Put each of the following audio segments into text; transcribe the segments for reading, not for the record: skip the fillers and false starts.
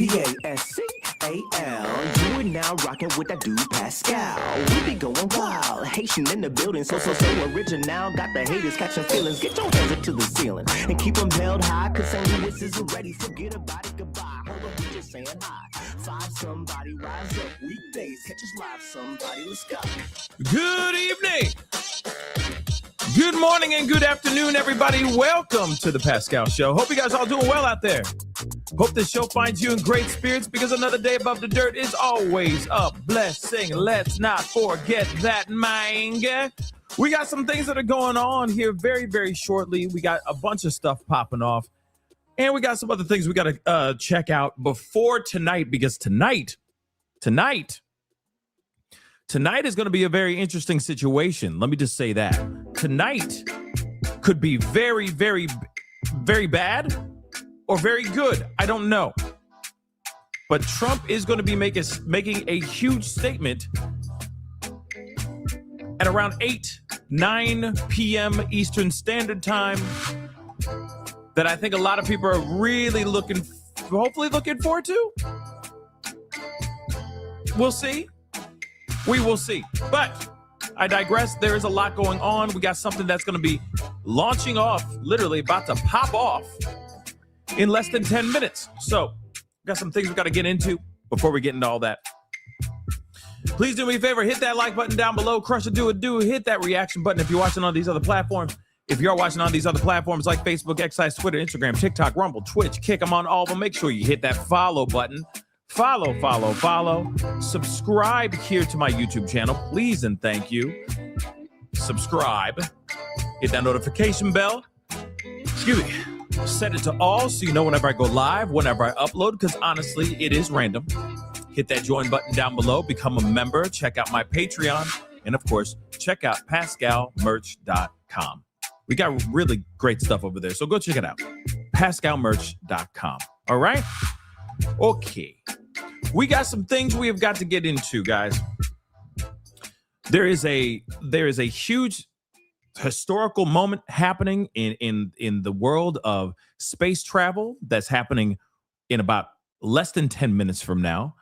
Pascal. You are now rocking with that dude Pascal. We be going wild, Haitian in the building, so original. Got the haters catching feelings. Get your hands up to the ceiling and keep them held high. Cause St. Louis isn't ready. Forget about it, goodbye. Hold on, we just saying hi. Five somebody, rise up. Weekdays, catch us live. Somebody, let's go. Good evening. Good morning and good afternoon, everybody. Welcome to the Pascal Show. Hope you guys all doing well out there. Hope this show finds you in great spirits because another day above the dirt is always a blessing. Let's not forget that, man. We got some things that are going on here very, very shortly. We got a bunch of stuff popping off. And we got some other things we got to check out before tonight because tonight is going to be a very interesting situation. Let me just say that. Tonight could be very, very, very bad or very good. I don't know. But Trump is going to be making a huge statement at around 9 p.m. Eastern Standard Time that I think a lot of people are really hopefully looking forward to. We'll see. We will see. But I digress. There is a lot going on. We got something that's going to be launching off, literally about to pop off in less than 10 minutes. So got some things we got to get into before we get into all that. Please do me a favor. Hit that like button down below. Crush it, do it, hit that reaction button if you're watching on these other platforms. If you're watching on these other platforms like Facebook, X, Twitter, Instagram, TikTok, Rumble, Twitch, Kick, I'm on all of them. Make sure you hit that follow button. Follow. Subscribe here to my YouTube channel, please and thank you. Subscribe. Hit that notification bell. Excuse me. Set it to all so you know whenever I go live, whenever I upload, because honestly, it is random. Hit that join button down below. Become a member. Check out my Patreon. And of course, check out PascalMerch.com. We got really great stuff over there, so go check it out. PascalMerch.com. All right? Okay. We got some things we have got to get into, guys. There is a huge historical moment happening in the world of space travel that's happening in about less than 10 minutes from now.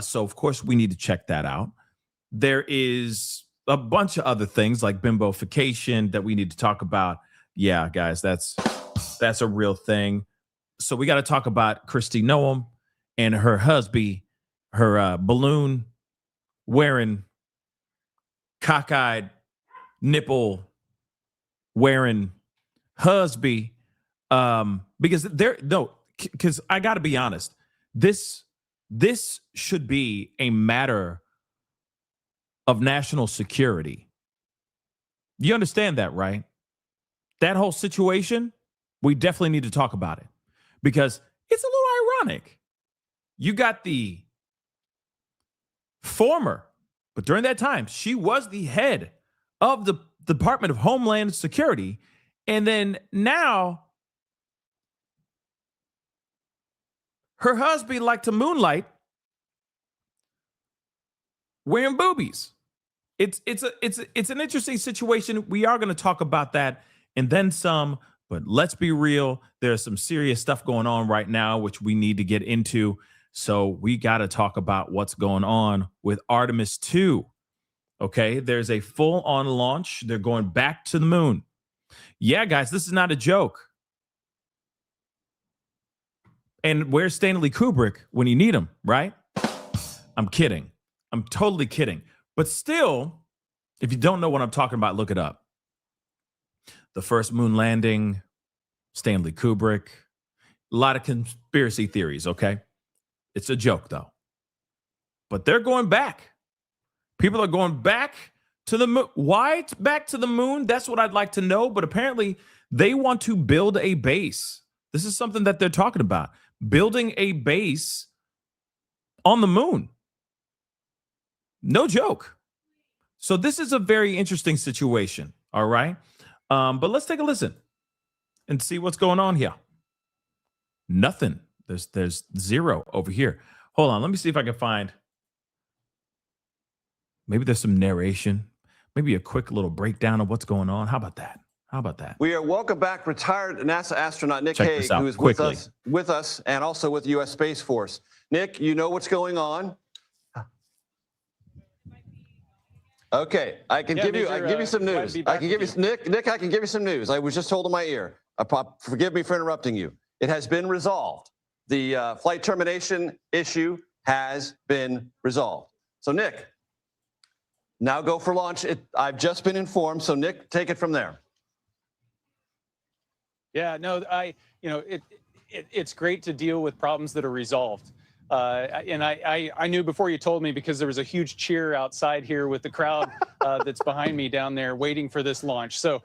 So, of course, we need to check that out. There is a bunch of other things like bimbofication that we need to talk about. Yeah, guys, that's a real thing. So we got to talk about Kristi Noem and her husband, her balloon wearing, cockeyed, nipple wearing husband. Because I got to be honest, this should be a matter of national security. You understand that, right? That whole situation, we definitely need to talk about it because it's a little ironic. You got the former, but during that time, she was the head of the Department of Homeland Security. And then now her husband liked to moonlight wearing boobies. It's an interesting situation. We are going to talk about that and then some, but let's be real. There's some serious stuff going on right now, which we need to get into. So we got to talk about what's going on with Artemis II. Okay, there's a full-on launch. They're going back to the moon. Yeah, guys, this is not a joke. And where's Stanley Kubrick when you need him, right? I'm kidding. I'm totally kidding. But still, if you don't know what I'm talking about, look it up. The first moon landing, Stanley Kubrick, a lot of conspiracy theories, okay? It's a joke, though. But they're going back. People are going back to the moon. Why back to the moon? That's what I'd like to know. But apparently, they want to build a base. This is something that they're talking about. Building a base on the moon. No joke. So this is a very interesting situation. All right. But let's take a listen and see what's going on here. Nothing. There's zero over here. Hold on. Let me see if I can find. Maybe there's some narration. Maybe a quick little breakdown of what's going on. How about that? How about that? We are welcome back retired NASA astronaut Nick Check Hague, this out who is quickly. with us and also with the U.S. Space Force. Nick, you know what's going on. Okay, I can give you some news. I can give you Nick. I can give you some news. I was just told in my ear. Forgive me for interrupting you. It has been resolved. The flight termination issue has been resolved. So Nick, now go for launch. I've just been informed. So Nick, take it from there. Yeah, no, it's great to deal with problems that are resolved. And I knew before you told me, because there was a huge cheer outside here with the crowd that's behind me down there waiting for this launch. So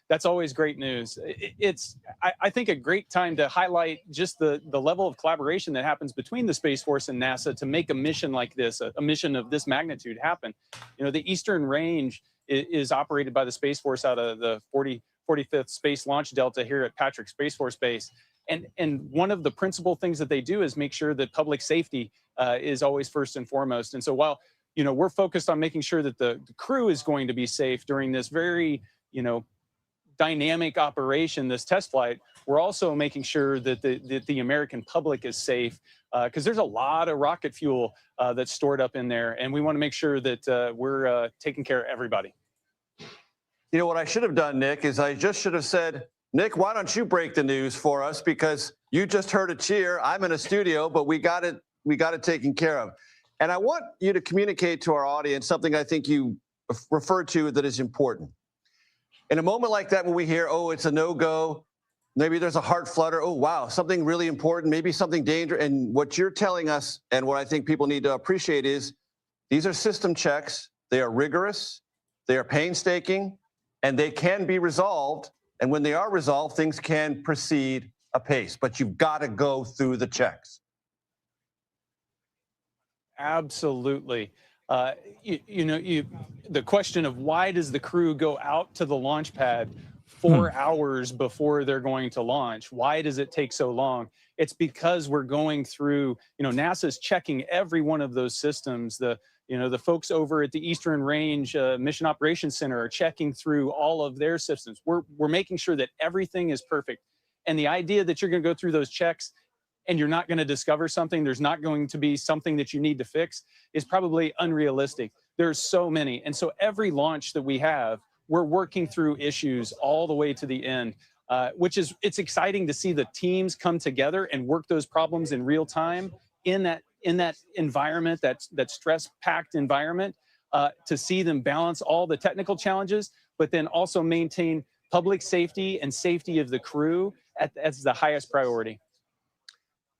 that's always great news. It's, I think, a great time to highlight just the level of collaboration that happens between the Space Force and NASA to make a mission like this, a mission of this magnitude happen. You know, the Eastern Range is operated by the Space Force out of the 45th Space Launch Delta here at Patrick Space Force Base. And one of the principal things that they do is make sure that public safety is always first and foremost. And so while, you know, we're focused on making sure that the crew is going to be safe during this very, you know, dynamic operation, this test flight, we're also making sure that the American public is safe, because there's a lot of rocket fuel that's stored up in there. And we want to make sure that we're taking care of everybody. You know what I should have done, Nick, is I just should have said, Nick, why don't you break the news for us? Because you just heard a cheer. I'm in a studio, but we got it taken care of. And I want you to communicate to our audience something I think you referred to that is important. In a moment like that, when we hear, oh, it's a no-go, maybe there's a heart flutter, oh, wow, something really important, maybe something dangerous. And what you're telling us, and what I think people need to appreciate, is these are system checks. They are rigorous. They are painstaking. And they can be resolved. And when they are resolved, things can proceed apace. But you've got to go through the checks. Absolutely. The question of why does the crew go out to the launch pad 4 hours before they're going to launch? Why does it take so long? It's because we're going through, NASA's checking every one of those systems. The folks over at the Eastern Range Mission Operations Center are checking through all of their systems. We're making sure that everything is perfect. And the idea that you're going to go through those checks and you're not going to discover something, there's not going to be something that you need to fix, is probably unrealistic. There's so many. And so every launch that we have, we're working through issues all the way to the end, it's exciting to see the teams come together and work those problems in real time in that environment, that stress-packed environment, to see them balance all the technical challenges, but then also maintain public safety and safety of the crew as the highest priority.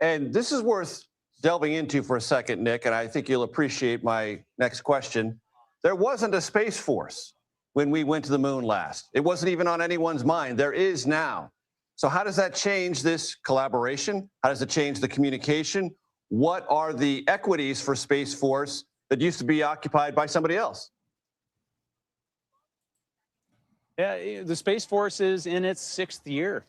And this is worth delving into for a second, Nick, and I think you'll appreciate my next question. There wasn't a Space Force when we went to the moon last. It wasn't even on anyone's mind. There is now. So how does that change this collaboration? How does it change the communication? What are the equities for Space Force that used to be occupied by somebody else? Yeah, the Space Force is in its 6th year.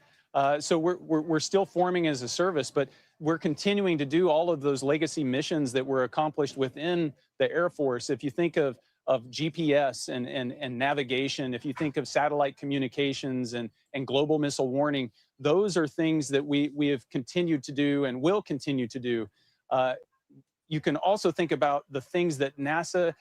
So we're still forming as a service, but we're continuing to do all of those legacy missions that were accomplished within the Air Force. If you think of GPS and navigation, if you think of satellite communications and global missile warning, those are things that we have continued to do and will continue to do. You can also think about the things that NASA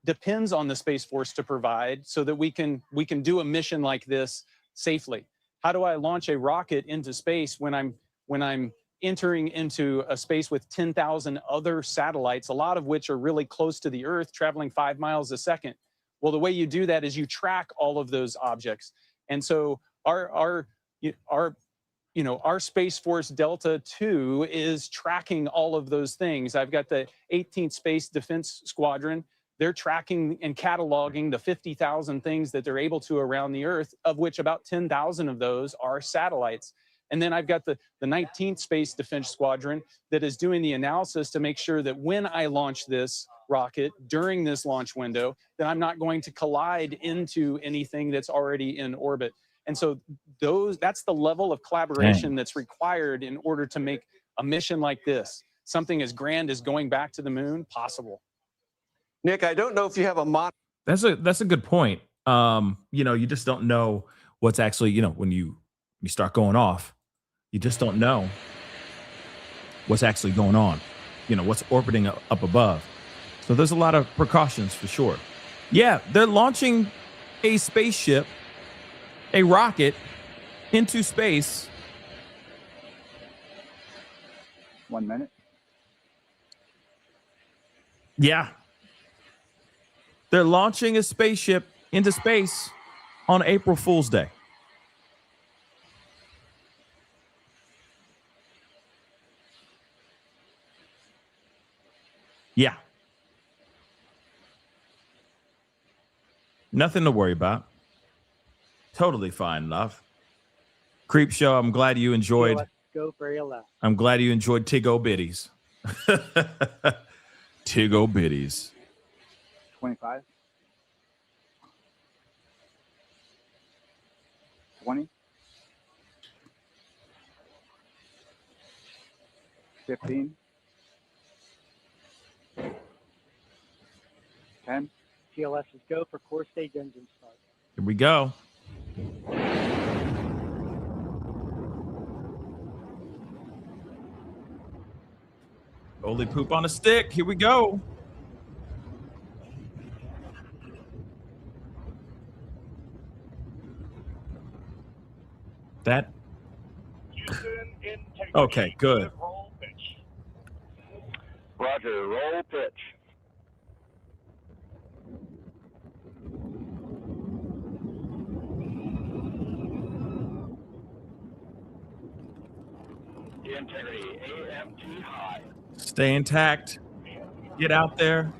depends on the Space Force to provide so that we can do a mission like this safely. How do I launch a rocket into space when I'm entering into a space with 10,000 other satellites, a lot of which are really close to the Earth, traveling 5 miles a second? Well, the way you do that is you track all of those objects. And so our Space Force Delta II is tracking all of those things. I've got the 18th Space Defense Squadron. They're tracking and cataloging the 50,000 things that they're able to around the Earth, of which about 10,000 of those are satellites. And then I've got the 19th Space Defense Squadron that is doing the analysis to make sure that when I launch this rocket during this launch window, that I'm not going to collide into anything that's already in orbit. And so that's the level of collaboration that's required in order to make a mission like this, something as grand as going back to the moon, possible. Nick, I don't know if you have a That's a good point. You just don't know what's actually, when you start going off, you just don't know what's actually going on, what's orbiting up above. So there's a lot of precautions for sure. Yeah, they're launching a spaceship, a rocket into space. 1 minute. Yeah. They're launching a spaceship into space on April Fool's Day. Yeah. Nothing to worry about. Totally fine enough. Creep Show, I'm glad you enjoyed. Let's go for your left. I'm glad you enjoyed Tiggo Bitties. Tiggo Bitties. 25. 20. 15. 10. TLS is go for core stage engine start. Here we go. Holy poop on a stick. Here we go. That. Okay, good. Roger, roll pitch. Integrity, AMT high. Stay intact. Get out there.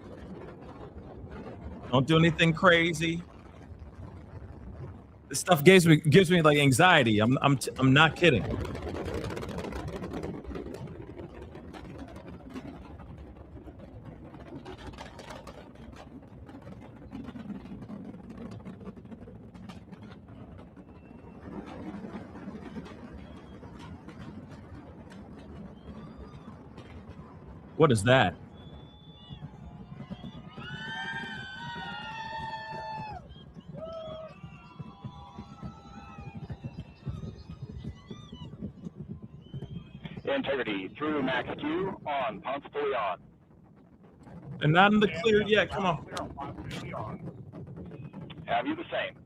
Don't do anything crazy. This stuff gives me like anxiety. I'm not kidding. What is that? Integrity through max Q on, pumps fully on. They're not in the clear yet. Come on. Have you the same?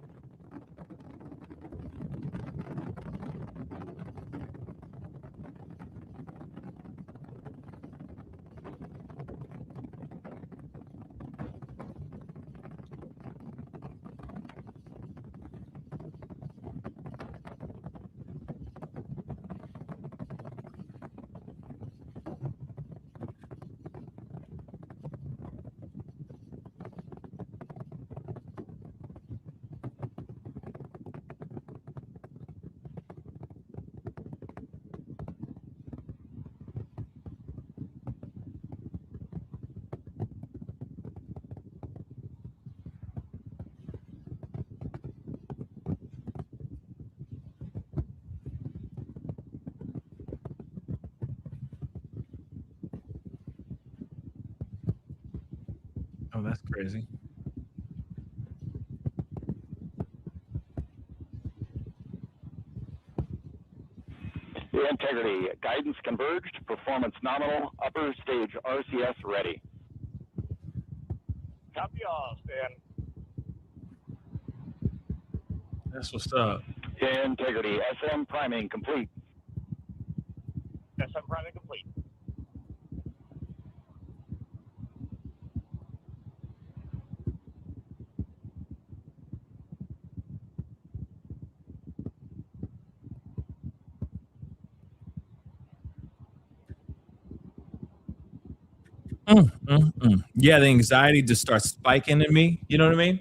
Oh, that's crazy. Integrity, guidance converged, performance nominal, upper stage RCS ready. Copy all, Stan. That's what's up. Integrity, SM priming complete. SM priming complete. Yeah, the anxiety just starts spiking in me. You know what I mean?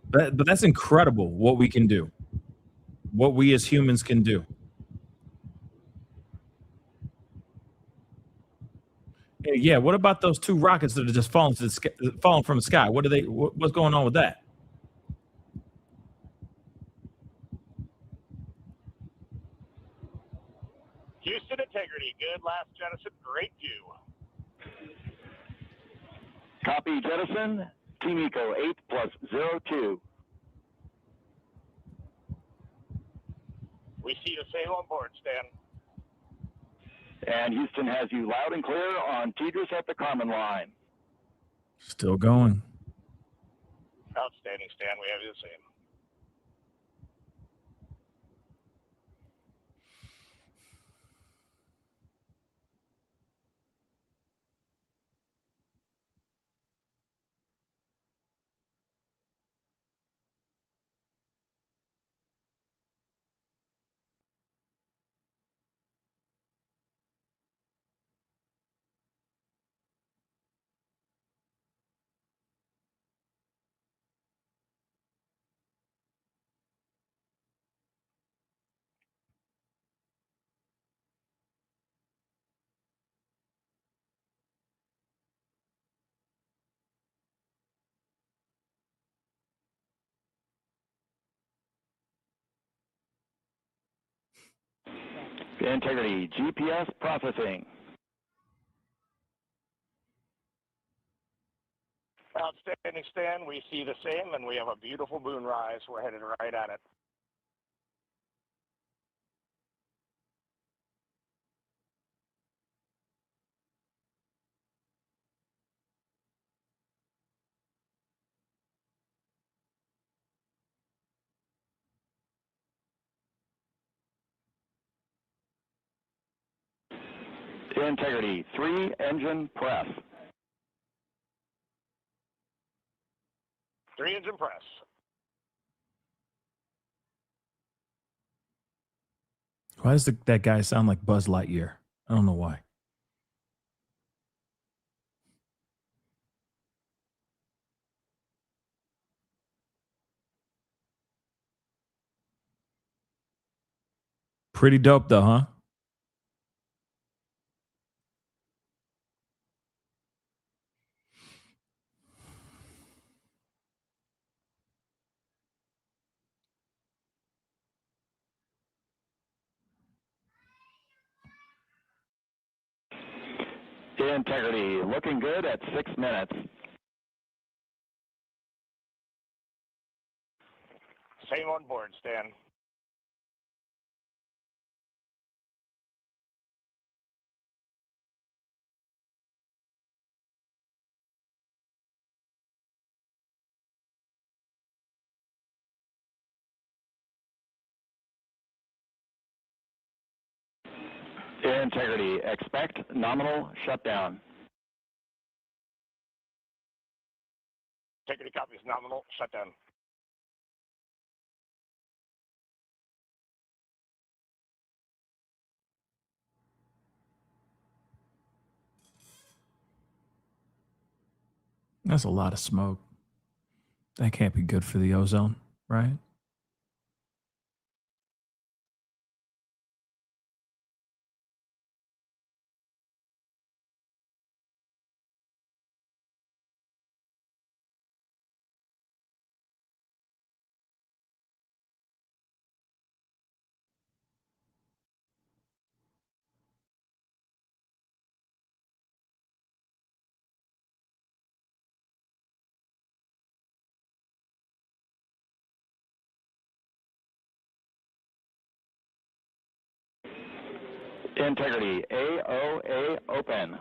But that's incredible what we can do. What we as humans can do. Hey, yeah, what about those two rockets that are just falling from the sky? What's going on with that? Houston integrity, good last jettison, great view. Copy jettison, Team Eco 8+02. We see the same on board, Stan. And Houston has you loud and clear on Tidris at the Carmen line. Still going. Outstanding, Stan. We have you the same. Integrity, GPS processing. Outstanding, Stan. We see the same, and we have a beautiful moonrise. We're headed right at it. Integrity, 3 engine press. 3 engine press. Why does that guy sound like Buzz Lightyear? I don't know why. Pretty dope though, huh? Integrity, looking good at 6 minutes. Same on board, Stan. Integrity, expect nominal shutdown. Integrity copies nominal shutdown. That's a lot of smoke. That can't be good for the ozone, right? Integrity, AOA open.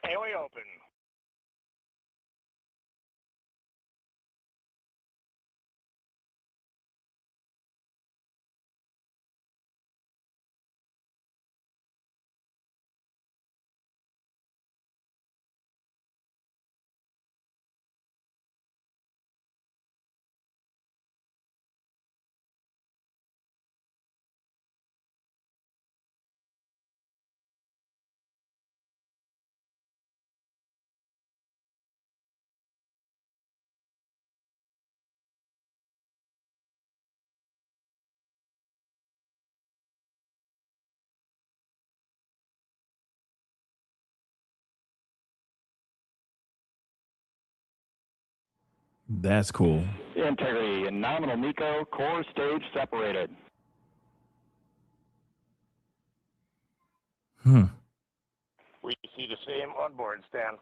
AOA open. That's cool. Integrity, nominal MECO, core stage separated. We see the same on board, Stan.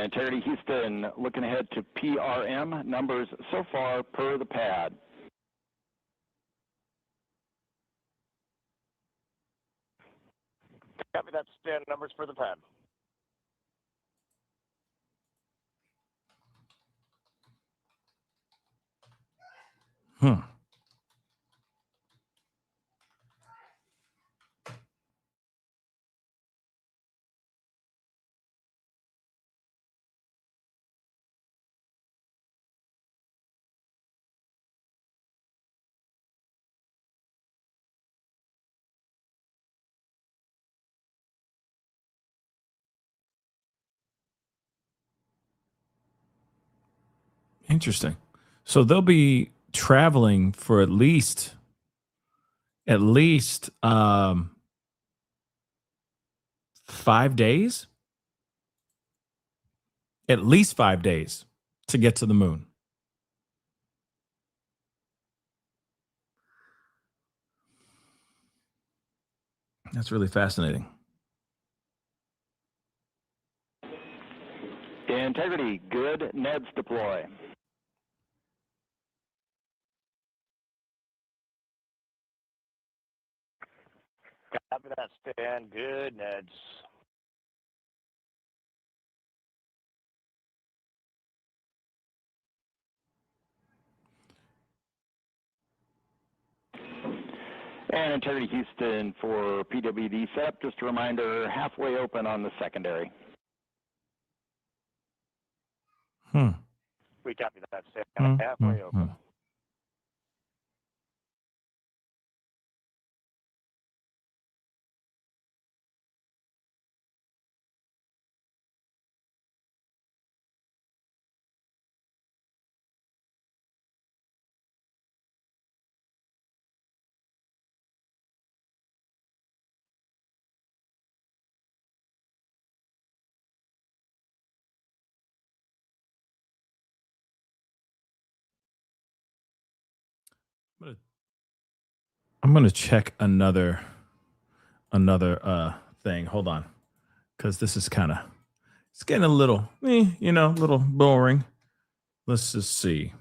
Integrity Houston, looking ahead to PRM numbers so far per the pad. Copy that, stand numbers for the pad. Interesting. So they'll be traveling for at least 5 days. At least 5 days to get to the moon. That's really fascinating. Integrity, good. Neds deploy. Copy that, stand good, Neds. And Integrity Houston for PWD setup. Just a reminder, halfway open on the secondary. We copy that, stand halfway open. I'm gonna check another thing. Hold on, because this is it's getting a little, little boring. Let's just see.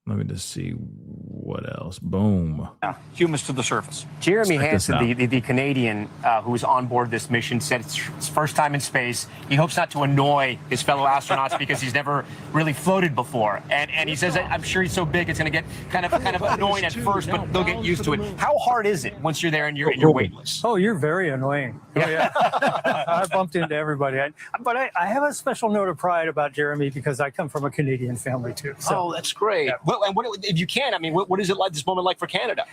Let me just see what else. Boom. Humans to the surface. Jeremy Hansen, the Canadian who was on board this mission, said it's his first time in space. He hopes not to annoy his fellow astronauts because he's never really floated before. And he says, I'm sure he's so big it's going to get kind of annoying at first, but they'll get used to it. How hard is it once you're there and you're weightless? Oh, you're very annoying. Oh, yeah. I bumped into everybody. But I have a special note of pride about Jeremy because I come from a Canadian family, too. So. Oh, that's great. Yeah. Well, and what, if you can, I mean, what is it like, this moment like for Canada?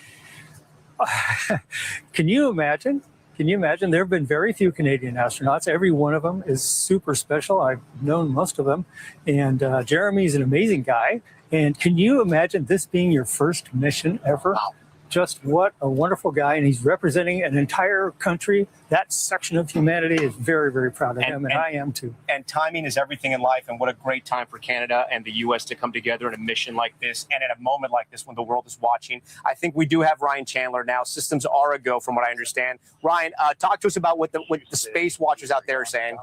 Can you imagine? There have been very few Canadian astronauts. Every one of them is super special. I've known most of them. And Jeremy's an amazing guy. And can you imagine this being your first mission ever? Wow. Just what a wonderful guy. And he's representing an entire country. That section of humanity is very, very proud of him. And I am too. And timing is everything in life. And what a great time for Canada and the U.S. to come together in a mission like this. And at a moment like this when the world is watching. I think we do have Ryan Chandler now. Systems are a go from what I understand. Ryan, talk to us about what the space watchers out there are saying.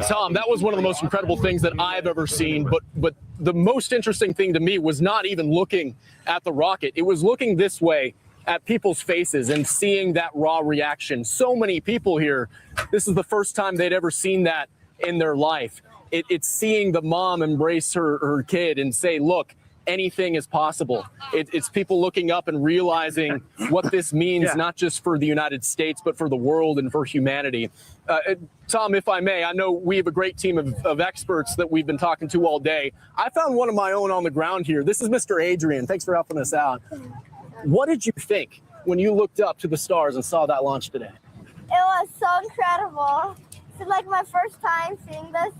Tom, that was one of the most incredible things that I've ever seen. But the most interesting thing to me was not even looking at the rocket. It was looking this way at people's faces and seeing that raw reaction. So many people here, this is the first time they'd ever seen that in their life. It's seeing the mom embrace her kid and say, look, anything is possible. It's people looking up and realizing what this means, not just for the United States, but for the world and for humanity. Tom, if I may, I know we have a great team of experts that we've been talking to all day. I found one of my own on the ground here. This is Mr. Adrian. Thanks for helping us out. What did you think when you looked up to the stars and saw that launch today? It was so incredible. It's like my first time seeing this,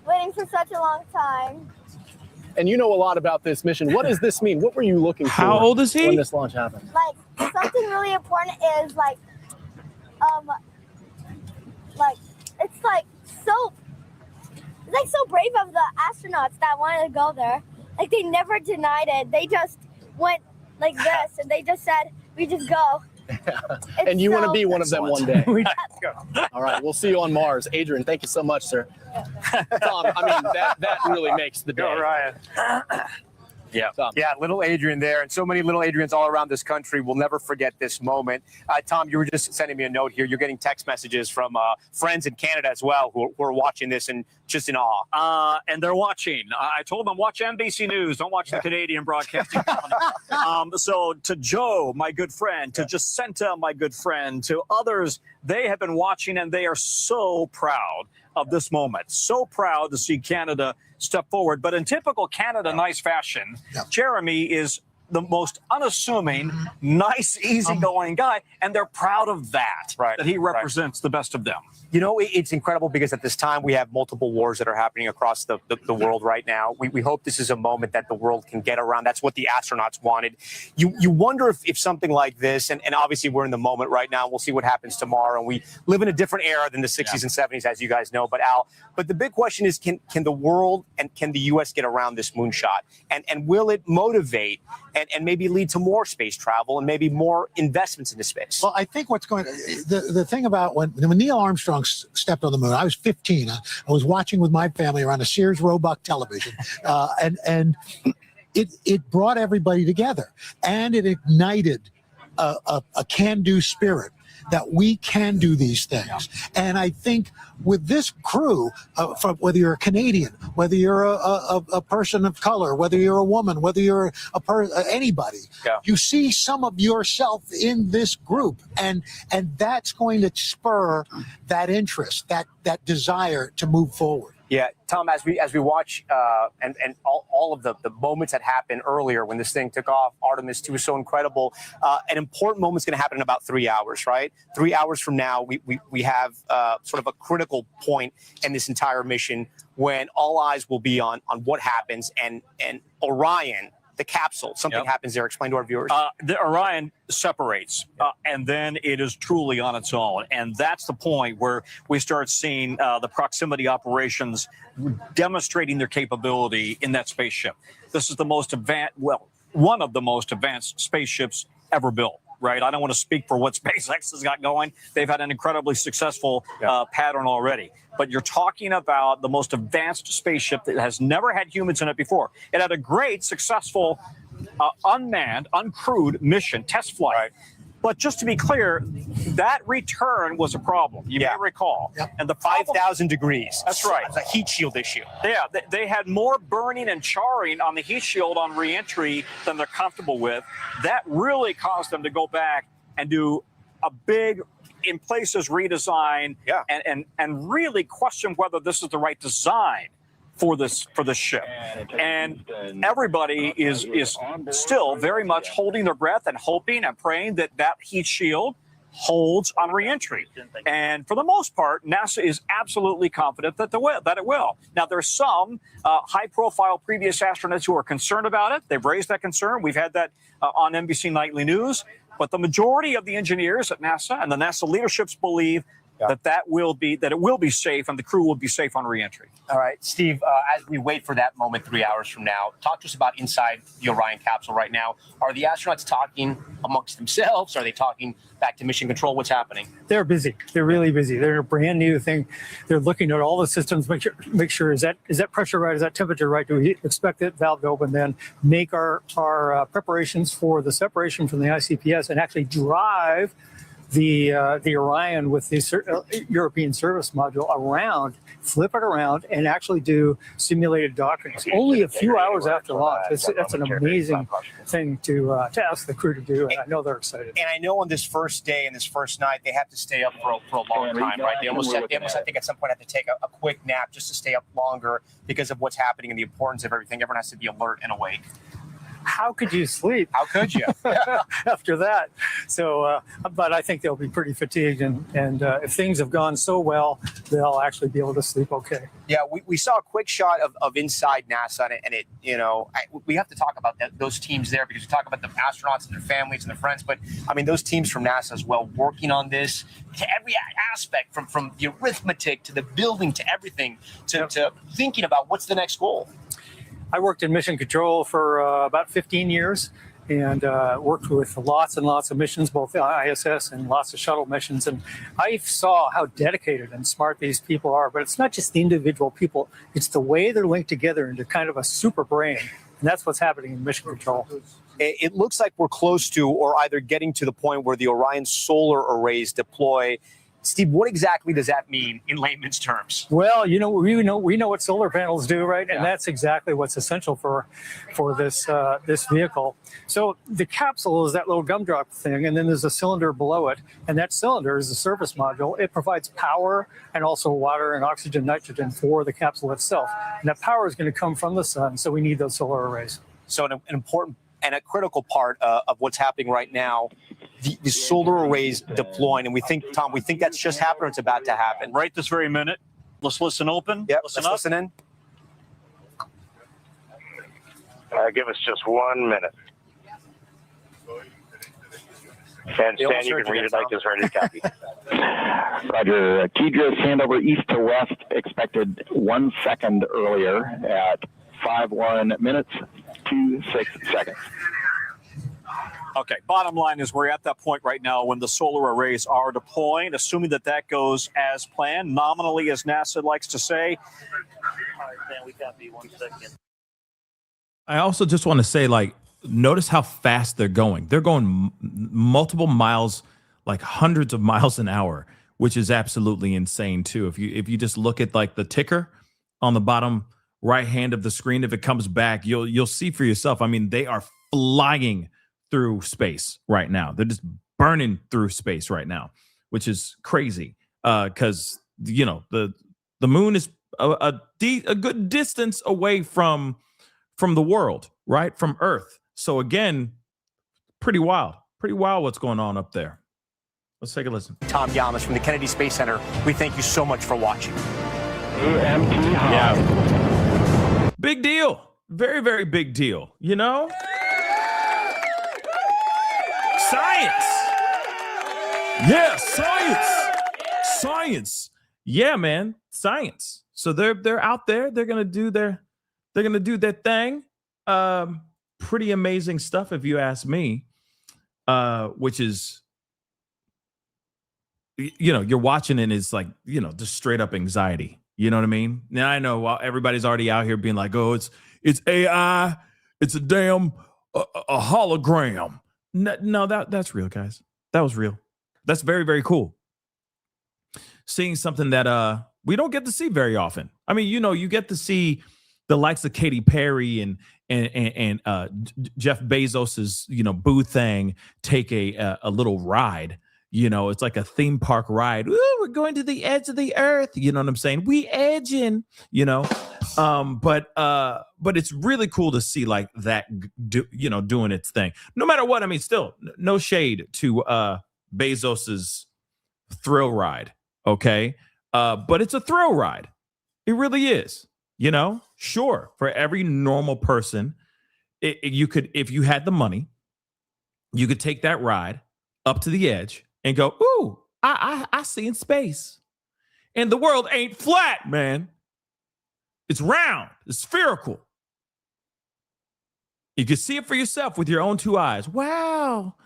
waiting for such a long time. And you know a lot about this mission. What does this mean? What were you looking for? How old is he? When this launch happened? Like, something really important is it's like so, It's like so brave of the astronauts that wanted to go there. Like they never denied it. They just went like this and they just said, we just go. And you want to be one of them one day. We- All right, we'll see you on Mars. Adrian, thank you so much, sir. Tom, I mean, that really makes the day. Go, Ryan. Yeah. Tom. Yeah, little Adrian there, and so many little Adrians all around this country will never forget this moment. Tom, you were just sending me a note here. You're getting text messages from friends in Canada as well who are watching this and just in awe. And they're watching. I told them, watch NBC News. Don't watch the Canadian Broadcasting Company. So to Joe, my good friend, to Jacinta, my good friend, to others, they have been watching and they are so proud of this moment. So proud to see Canada step forward. But in typical Canada nice fashion, Jeremy is the most unassuming, nice, easygoing guy, and they're proud of that, that he represents the best of them. You know, it's incredible because at this time we have multiple wars that are happening across the world right now. We hope this is a moment that the world can get around. That's what the astronauts wanted. You wonder if something like this, and obviously we're in the moment right now. We'll see what happens tomorrow. And we live in a different era than the 60s and 70s, as you guys know. But the big question is, can the world and can the U.S. get around this moonshot? And will it motivate and maybe lead to more space travel and maybe more investments into space? Well, I think what's going the thing about when Neil Armstrong stepped on the moon, I was 15. I was watching with my family around a Sears Roebuck television, and it brought everybody together, and it ignited a can-do spirit that we can do these things. And I think with this crew, from whether you're a Canadian, whether you're a person of color, whether you're a woman, whether you're anybody, you see some of yourself in this group, and that's going to spur that interest, that desire to move forward. Yeah, Tom, as we watch and all of the moments that happened earlier when this thing took off, Artemis II was so incredible. An important moment's going to happen in about 3 hours, right? 3 hours from now, we have sort of a critical point in this entire mission when all eyes will be on what happens and Orion, the capsule, something happens there. Explain to our viewers. The Orion separates, and then it is truly on its own. And that's the point where we start seeing the proximity operations demonstrating their capability in that spaceship. This is the most advanced, well, one of the most advanced spaceships ever built. Right. I don't want to speak for what SpaceX has got going. They've had an incredibly successful pattern already. But you're talking about the most advanced spaceship that has never had humans in it before. It had a great, successful, unmanned, uncrewed mission, test flight. Right. But just to be clear, that return was a problem. You may recall. And the 5,000 degrees. That's right. It's a heat shield issue. Yeah, they had more burning and charring on the heat shield on reentry than they're comfortable with. That really caused them to go back and do a big, in places, redesign and really question whether this is the right design for this ship. And everybody is still very much holding their breath and hoping and praying that heat shield holds on reentry. And for the most part, NASA is absolutely confident that it will. Now, there's some high-profile previous astronauts who are concerned about it. They've raised that concern. We've had that on NBC Nightly News. But the majority of the engineers at NASA and the NASA leaderships believe that it will be safe and the crew will be safe on reentry. All right, Steve, as we wait for that moment 3 hours from now, talk to us about inside the Orion capsule right now. Are the astronauts talking amongst themselves? Are they talking back to mission control? What's happening? They're busy. They're really busy. They're a brand new thing. They're looking at all the systems, make sure is that pressure right? Is that temperature right? Do we expect that valve to open? Then make our preparations for the separation from the ICPS and actually drive the Orion with the European service module around, flip it around, and actually do simulated dockings. Only a few hours after launch. That's an amazing thing to ask the crew to do, and I know they're excited. And I know on this first day and this first night, they have to stay up for a long time, right? They almost, I think, at some point have to take a quick nap just to stay up longer because of what's happening and the importance of everything. Everyone has to be alert and awake. how could you sleep? How could you? After that? So, but I think they'll be pretty fatigued, and if things have gone so well, they'll actually be able to sleep okay. Yeah, we saw a quick shot of inside NASA, and it we have to talk about those teams there, because we talk about the astronauts and their families and their friends, but I mean those teams from NASA as well, working on this to every aspect, from the arithmetic to the building to everything, to thinking about what's the next goal. I worked in mission control for about 15 years and worked with lots and lots of missions, both ISS and lots of shuttle missions. And I saw how dedicated and smart these people are. But it's not just the individual people. It's the way they're linked together into kind of a super brain. And that's what's happening in mission control. It looks like we're close to, or either getting to the point where the Orion solar arrays deploy. Steve, what exactly does that mean in layman's terms? Well, we know what solar panels do, right? And that's exactly what's essential for this vehicle. So the capsule is that little gumdrop thing, and then there's a cylinder below it, and that cylinder is the surface module. It provides power and also water and oxygen, nitrogen for the capsule itself. And that power is going to come from the sun, so we need those solar arrays. So an important and a critical part of what's happening right now, the solar arrays deploying, and we think that's just happened, or it's about to happen. Right this very minute. Let's listen open. Yep, let's listen in. Give us just 1 minute. And Stan, you can read it like this, ready to copy. Roger. Kedris, handover east to west, expected 1 second earlier at 5:1 minutes, 26 seconds. Okay, bottom line is we're at that point right now when the solar arrays are deploying, assuming that goes as planned, nominally, as NASA likes to say. All right, Dan, we got me 1 second. I also just want to say, notice how fast they're going. They're going multiple miles, like hundreds of miles an hour, which is absolutely insane too. If you just look at the ticker on the bottom right hand of the screen, if it comes back, you'll see for yourself. I mean, they are flying through space right now. They're just burning through space right now, which is crazy. Because the moon is a good distance away from the world, right? From Earth. So again, pretty wild what's going on up there. Let's take a listen. Tom Yamas from the Kennedy Space Center. We thank you so much for watching. UMT high. Yeah. Big deal. Very, very big deal. Science. Yeah, science. Yeah, man, science. So they're out there. They're gonna do their thing. Pretty amazing stuff, if you ask me. Which is, you're watching and it's just straight up anxiety. You know what I mean? Now I know everybody's already out here being like, oh, it's AI, it's a damn a hologram. No, that's real, guys. That was real. That's very, very cool. Seeing something that we don't get to see very often. I mean, you get to see the likes of Katy Perry and Jeff Bezos's boo thing take a little ride. It's like a theme park ride. Ooh, we're going to the edge of the earth. You know what I'm saying? We edging. But it's really cool to see that, doing its thing. No matter what, I mean, still no shade to Bezos's thrill ride. Okay. But it's a thrill ride. It really is, sure. For every normal person, you could, if you had the money, you could take that ride up to the edge and go, ooh, I see in space. And the world ain't flat, man. It's round. It's spherical. You can see it for yourself with your own two eyes. Wow.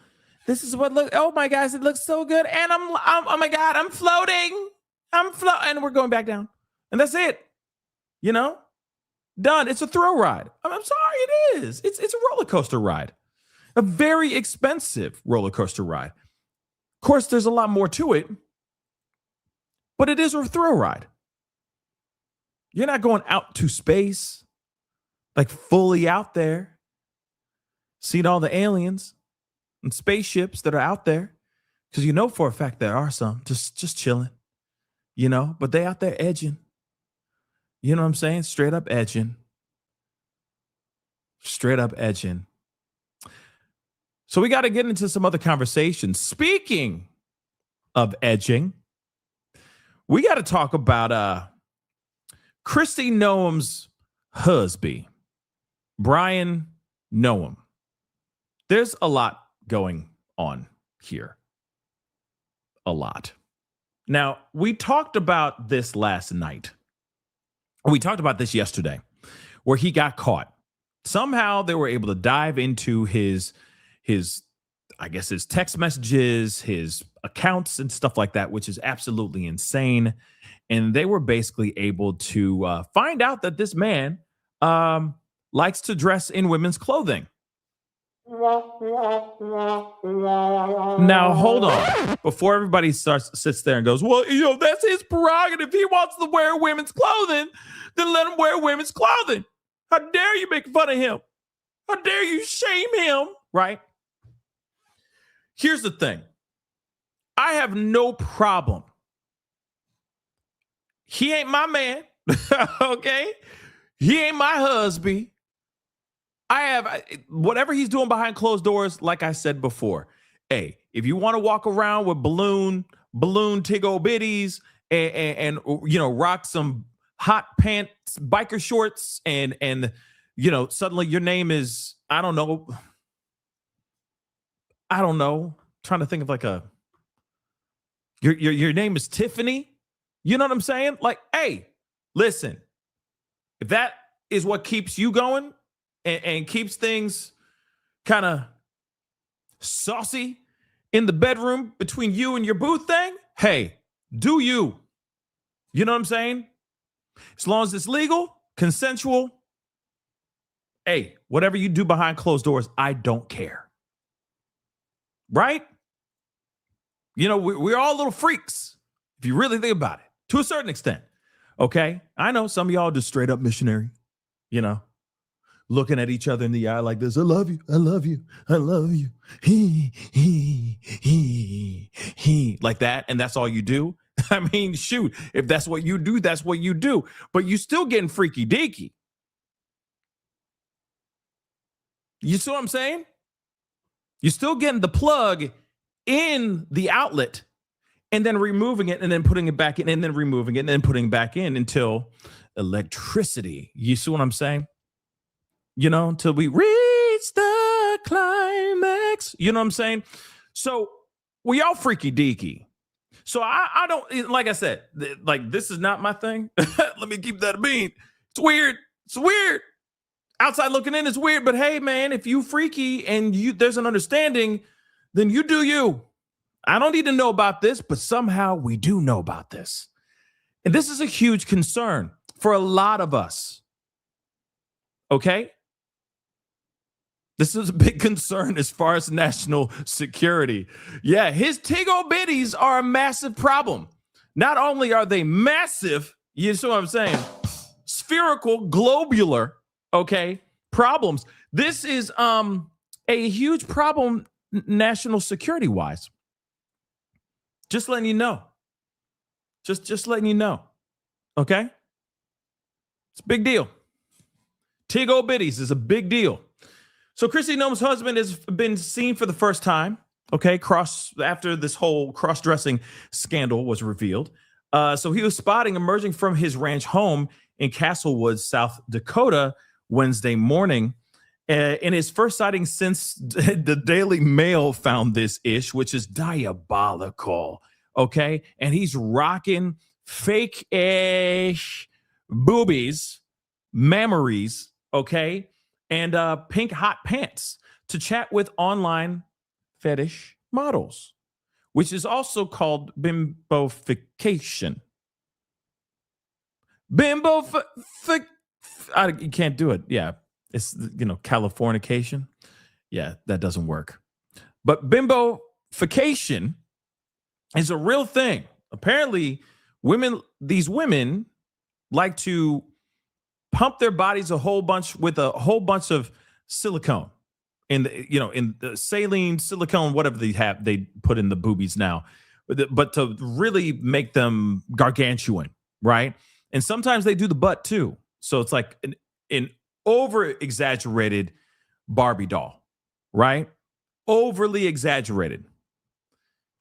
This is what oh my gosh, it looks so good. And I'm oh my God, I'm floating. And we're going back down. And that's it. Done. It's a thrill ride. I'm sorry, it is. It's a roller coaster ride. A very expensive roller coaster ride. Of course, there's a lot more to it, but it is a thrill ride. You're not going out to space, fully out there, seeing all the aliens and spaceships that are out there, because for a fact there are some just chilling, but they out there edging. You know what I'm saying? Straight up edging. So we got to get into some other conversations. Speaking of edging, we got to talk about Kristi Noem's husband, Brian Noem. There's a lot going on here. A lot. Now, we talked about this last night. We talked about this yesterday, where he got caught. Somehow they were able to dive into his I guess his text messages, his accounts and stuff like that, which is absolutely insane. And they were basically able to find out that this man likes to dress in women's clothing. Now, hold on. Before everybody sits there and goes, well, that's his prerogative. If he wants to wear women's clothing, then let him wear women's clothing. How dare you make fun of him? How dare you shame him? Right? Here's the thing. I have no problem. He ain't my man. Okay? He ain't my husband. I have whatever he's doing behind closed doors, like I said before. Hey, if you want to walk around with balloon tiggo bitties and rock some hot pants, biker shorts, and suddenly your name is, I don't know, trying to think of like your name is Tiffany. You know what I'm saying? Like, hey, listen, if that is what keeps you going and keeps things kind of saucy in the bedroom between you and your boo thing, hey, do you. You know what I'm saying? As long as it's legal, consensual, hey, whatever you do behind closed doors, I don't care. Right? We're all little freaks, if you really think about it, to a certain extent. Okay? I know some of y'all just straight up missionary, looking at each other in the eye like this. I love you. I love you. I love you. He. Like that. And that's all you do. I mean, shoot, if that's what you do, that's what you do. But you still getting freaky deaky. You see what I'm saying? You're still getting the plug in the outlet and then removing it and then putting it back in and then removing it and then putting it back in until electricity. You see what I'm saying? Until we reach the climax. You know what I'm saying? So we all freaky deaky. So I don't, like I said, like this is not my thing. Let me keep that a bean. It's weird. It's weird. Outside looking in is weird, but hey, man, if you freaky and there's an understanding, then you do you. I don't need to know about this, but somehow we do know about this. And this is a huge concern for a lot of us. Okay? This is a big concern as far as national security. Yeah, his tiggo bitties are a massive problem. Not only are they massive, you see what I'm saying? Spherical, globular, okay, problems. This is a huge problem national security wise. Just letting you know. Just letting you know. Okay? It's a big deal. Tiggo bitties is a big deal. So Kristi Noem's husband has been seen for the first time, okay, after this whole cross-dressing scandal was revealed. So he was spotted emerging from his ranch home in Castlewood, South Dakota, Wednesday morning. In his first sighting since the Daily Mail found this ish, which is diabolical, okay? And he's rocking fake-ish boobies, mammaries, okay? And pink hot pants to chat with online fetish models, which is also called bimbofication. You can't do it. Yeah. It's, Californication. Yeah, that doesn't work. But bimbofication is a real thing. Apparently, these women like to pump their bodies a whole bunch of silicone in the saline, silicone, whatever they put in the boobies now, but to really make them gargantuan, right? And sometimes they do the butt too. So it's like an over exaggerated Barbie doll, right? overly exaggerated.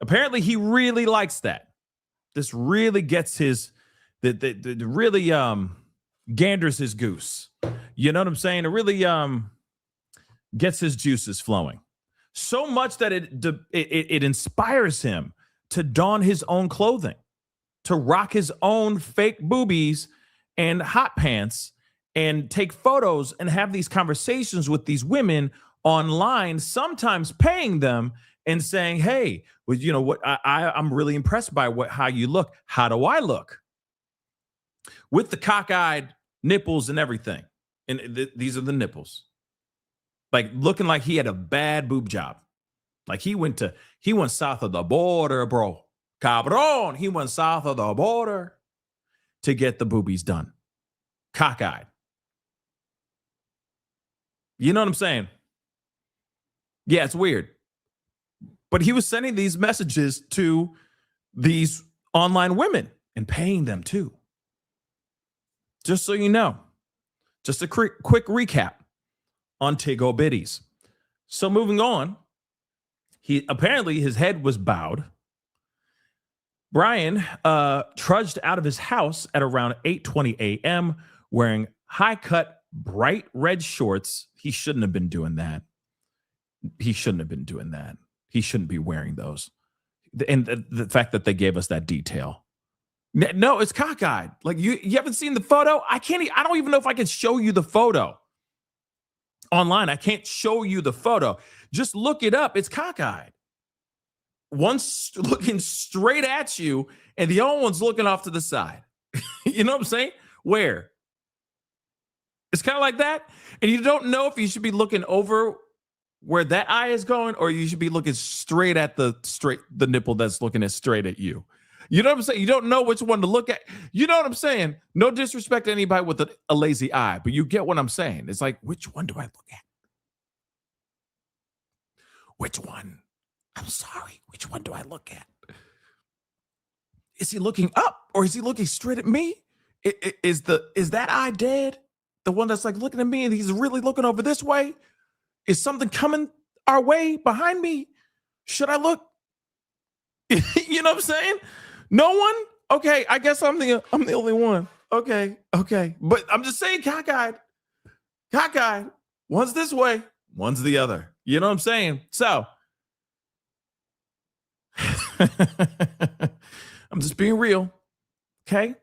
Apparently, he really likes that. This really gets his, really ganders his goose. You know what I'm saying? It really gets his juices flowing. So much that it inspires him to don his own clothing, to rock his own fake boobies and hot pants and take photos and have these conversations with these women online, sometimes paying them and saying, hey, well, you know what, I'm really impressed by how you look. How do I look? With the cockeyed nipples and everything. And these are the nipples. Like looking like he had a bad boob job. Like he went south of the border, bro. Cabron. He went south of the border to get the boobies done. Cockeyed. You know what I'm saying? Yeah, it's weird. But he was sending these messages to these online women and paying them too. Just so you know. Just a quick recap on Tiggo Biddies. So moving on, apparently his head was bowed. Brian trudged out of his house at around 8:20 a.m. wearing high-cut, bright red shorts. He shouldn't have been doing that. He shouldn't be wearing those. And the fact that they gave us that detail. No, it's cockeyed. Like you haven't seen the photo? I don't even know if I can show you the photo online. I can't show you the photo. Just look it up. It's cockeyed. One's looking straight at you and the other one's looking off to the side. You know what I'm saying? Where? It's kind of like that. And you don't know if you should be looking over where that eye is going or you should be looking straight at the nipple that's looking straight at you. You know what I'm saying? You don't know which one to look at. You know what I'm saying? No disrespect to anybody with a lazy eye, but you get what I'm saying. It's like, which one do I look at? Which one? I'm sorry. Which one do I look at? Is he looking up or is he looking straight at me? Is that eye dead? The one that's like looking at me and he's really looking over this way? Is something coming our way behind me? Should I look? You know what I'm saying? No one? Okay, I guess I'm the only one. Okay. But I'm just saying cockeyed. One's this way, one's the other. You know what I'm saying? So I'm just being real. Okay?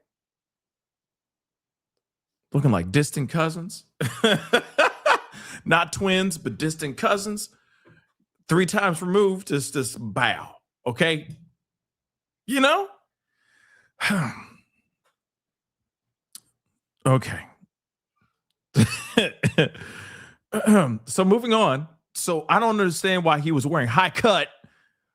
Looking like distant cousins. Not twins, but distant cousins. 3 times removed, just bow. Okay? You know? Okay. So moving on. So I don't understand why he was wearing high cut,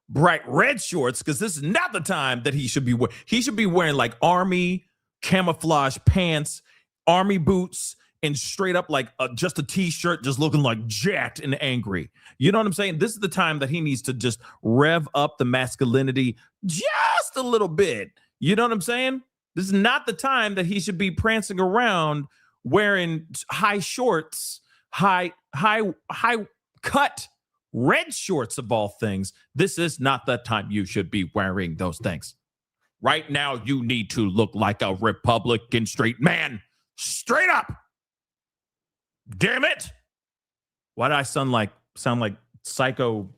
bright red shorts, because this is not the time that he should be wearing. He should be wearing like army camouflage pants, army boots, and straight up like just a t-shirt, just looking like jacked and angry. You know what I'm saying? This is the time that he needs to just rev up the masculinity just a little bit. You know what I'm saying? This is not the time that he should be prancing around wearing high shorts, high cut red shorts of all things. This is not the time you should be wearing those things. Right now, you need to look like a Republican straight man. Straight up. Damn it. Why did I sound like psycho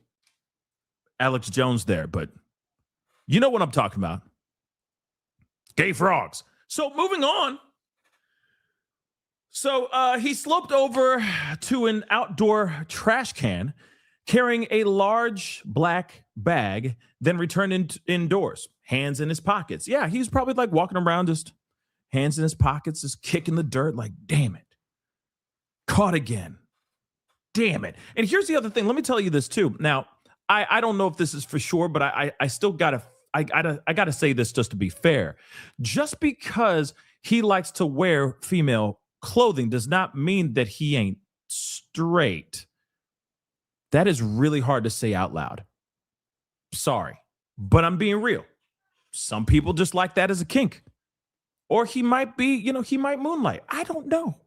Alex Jones there? But you know what I'm talking about. Gay frogs. So moving on. So he sloped over to an outdoor trash can carrying a large black bag, then returned indoors, hands in his pockets. Yeah, he was probably like walking around just hands in his pockets, just kicking the dirt like, damn it. Caught again. Damn it. And here's the other thing. Let me tell you this too. Now, I don't know if this is for sure, but I still gotta say this just to be fair. Just because he likes to wear female clothing does not mean that he ain't straight. That is really hard to say out loud. Sorry, but I'm being real. Some people just like that as a kink. Or he might be, he might moonlight. I don't know.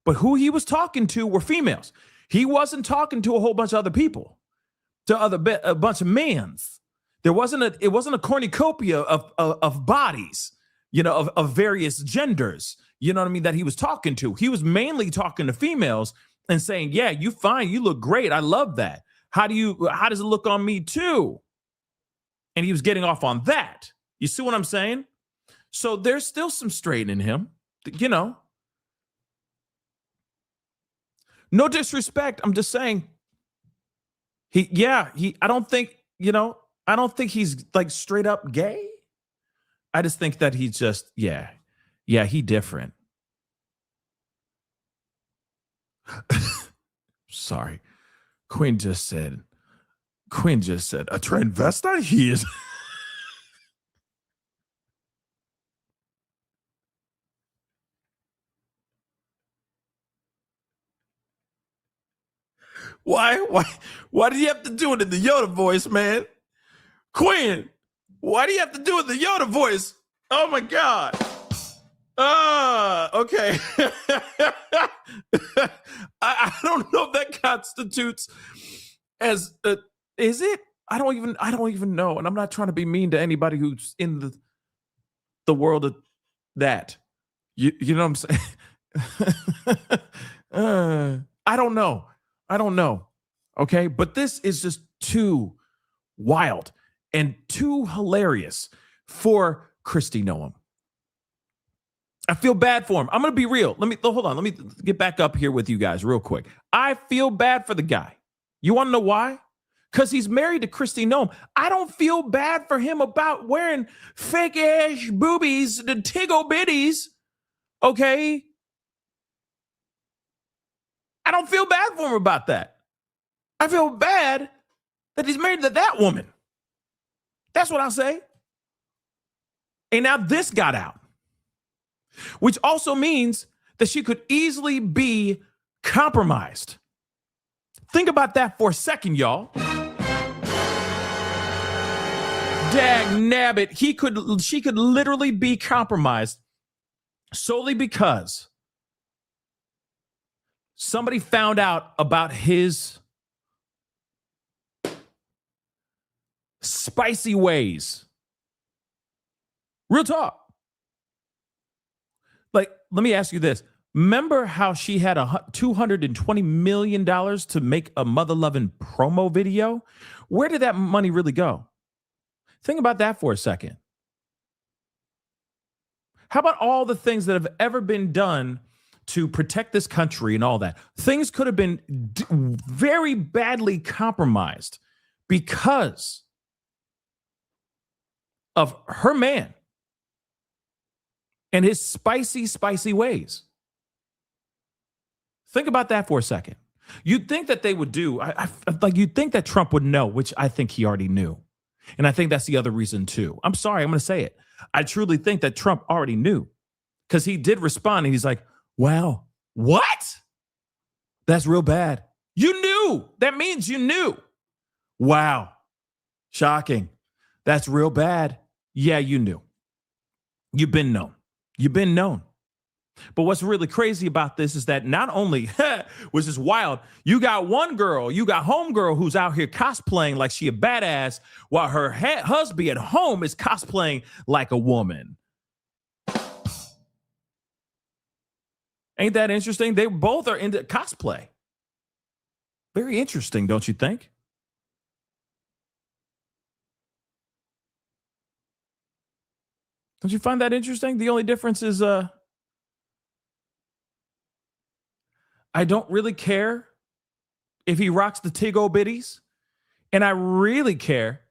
But who he was talking to were females. He wasn't talking to a whole bunch of other people, to a bunch of mans. It wasn't a cornucopia of bodies, of various genders, you know what I mean, that he was talking to. He was mainly talking to females and saying, yeah, you fine, you look great, I love that. How does it look on me too? And he was getting off on that. You see what I'm saying? So there's still some straight in him, No disrespect. I'm just saying I don't think he's like straight up gay. I just think that he's just, he different. Sorry. Quinn just said a transvestite? He is. Why do you have to do it in the Yoda voice, man? Quinn, why do you have to do it in the Yoda voice? Oh my God. Okay. I don't know if that constitutes as is it? I don't even know. And I'm not trying to be mean to anybody who's in the world of that. You know what I'm saying? I don't know. Okay. But this is just too wild and too hilarious for Kristi Noem. I feel bad for him. I'm going to be real. Hold on. Let me get back up here with you guys real quick. I feel bad for the guy. You want to know why? Because he's married to Kristi Noem. I don't feel bad for him about wearing fake ass boobies, the tiggle bitties. Okay. I don't feel bad for him about that. I feel bad that he's married to that woman. That's what I'll say. And now this got out, which also means that she could easily be compromised. Think about that for a second, y'all. Dag nabbit, she could literally be compromised solely because somebody found out about his spicy ways. Real talk. Like, let me ask you this. Remember how she had $220 million to make a mother-loving promo video? Where did that money really go? Think about that for a second. How about all the things that have ever been done to protect this country and all that? Things could have been very badly compromised because of her man and his spicy, spicy ways. Think about that for a second. You'd think that they would do, you'd think that Trump would know, which I think he already knew. And I think that's the other reason too. I'm sorry, I'm going to say it. I truly think that Trump already knew because he did respond and he's like, wow, what? That's real bad. You knew. That means you knew. Wow. Shocking. That's real bad. Yeah, you knew. You've been known. You've been known. But what's really crazy about this is that not only, which is wild, you got homegirl who's out here cosplaying like she a badass while her husband at home is cosplaying like a woman. Ain't that interesting? They both are into cosplay. Very interesting, don't you think? Don't you find that interesting? The only difference is I don't really care if he rocks the Tiggo bitties. And I really care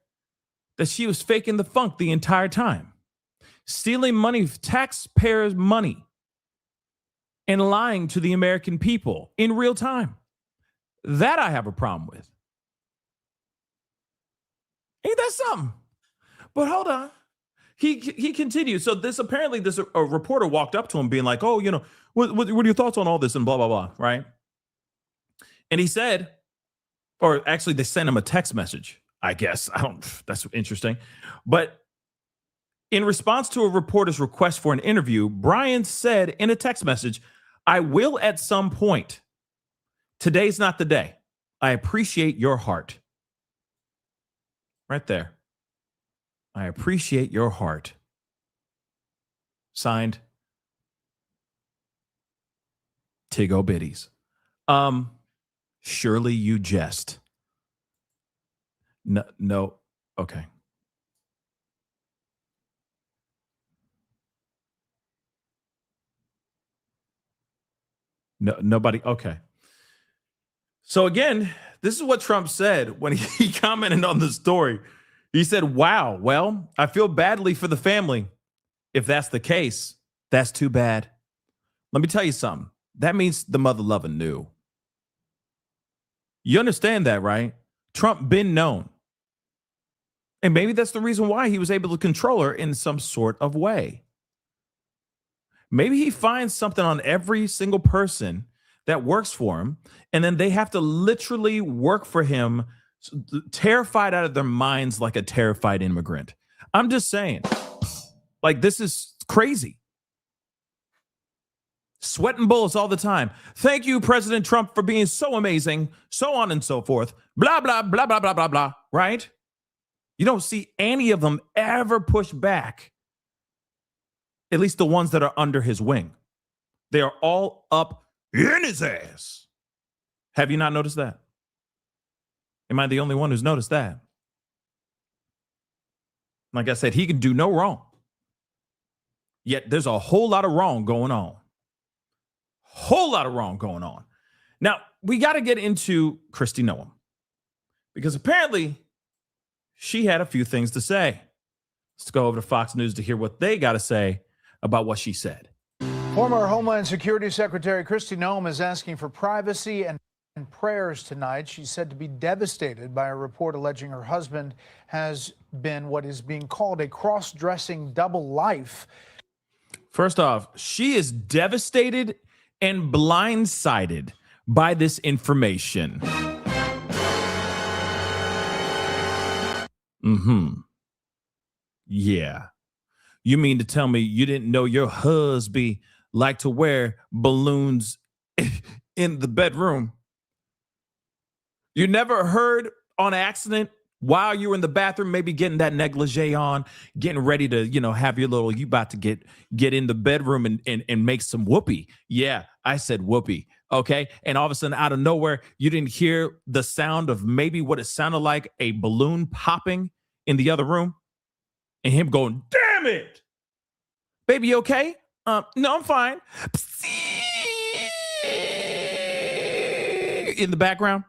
that she was faking the funk the entire time. Stealing money, taxpayers' money, and lying to the American people in real time. That I have a problem with. Ain't that something? But hold on. He continues. So this reporter walked up to him being like, oh, what are your thoughts on all this and blah, blah, blah, right? And he said, or actually they sent him a text message, I guess. That's interesting. But in response to a reporter's request for an interview, Brian said in a text message, I will at some point, Today's not the day. I appreciate your heart. Right there. I appreciate your heart. Signed, Tig O'Biddies. Surely you jest. No. Okay. No, nobody. Okay. So again, this is what Trump said when he commented on the story. He said, wow, well, I feel badly for the family. If that's the case, that's too bad. Let me tell you something. That means the mother lover knew. You understand that, right? Trump been known. And maybe that's the reason why he was able to control her in some sort of way. Maybe he finds something on every single person that works for him, and then they have to literally work for him, terrified out of their minds like a terrified immigrant. I'm just saying, like, this is crazy. Sweating bullets all the time. Thank you, President Trump, for being so amazing, so on and so forth. Blah, blah, blah, blah, blah, blah, blah, right? You don't see any of them ever push back, at least the ones that are under his wing. They are all up in his ass. Have you not noticed that? Am I the only one who's noticed that? Like I said, he can do no wrong. Yet there's a whole lot of wrong going on. Whole lot of wrong going on. Now, we got to get into Kristi Noem, because apparently she had a few things to say. Let's go over to Fox News to hear what they got to say about what she said. Former Homeland Security Secretary Kristi Noem is asking for privacy and prayers tonight. She's said to be devastated by a report alleging her husband has been what is being called a cross-dressing double life. First off, she is devastated and blindsided by this information. Yeah. You mean to tell me you didn't know your husband like to wear balloons in the bedroom? You never heard on accident while you were in the bathroom, maybe getting that negligee on, getting ready to, have your little, you about to get in the bedroom and make some whoopee. Yeah, I said whoopee. Okay. And all of a sudden, out of nowhere, you didn't hear the sound of maybe what it sounded like, a balloon popping in the other room, and him going, damn it. Baby, you okay? No, I'm fine. In the background.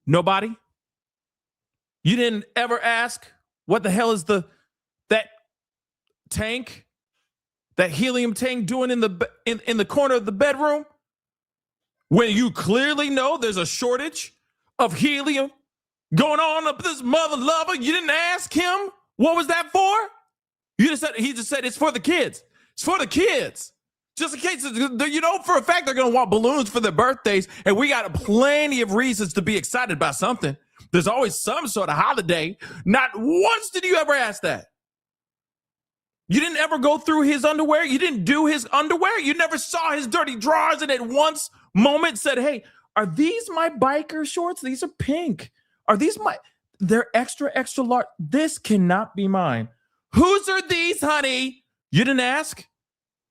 Nobody? You didn't ever ask what the hell is that tank, that helium tank doing in the corner of the bedroom, when you clearly know there's a shortage of helium going on up this mother lover? You didn't ask him what was that for? He just said it's for the kids. It's for the kids. Just in case, for a fact they're going to want balloons for their birthdays, and we got plenty of reasons to be excited about something. There's always some sort of holiday. Not once did you ever ask that. You didn't ever go through his underwear. You didn't do his underwear. You never saw his dirty drawers and at once moment said, hey, are these my biker shorts? These are pink. Are these they're extra, extra large. This cannot be mine. Whose are these, honey? You didn't ask?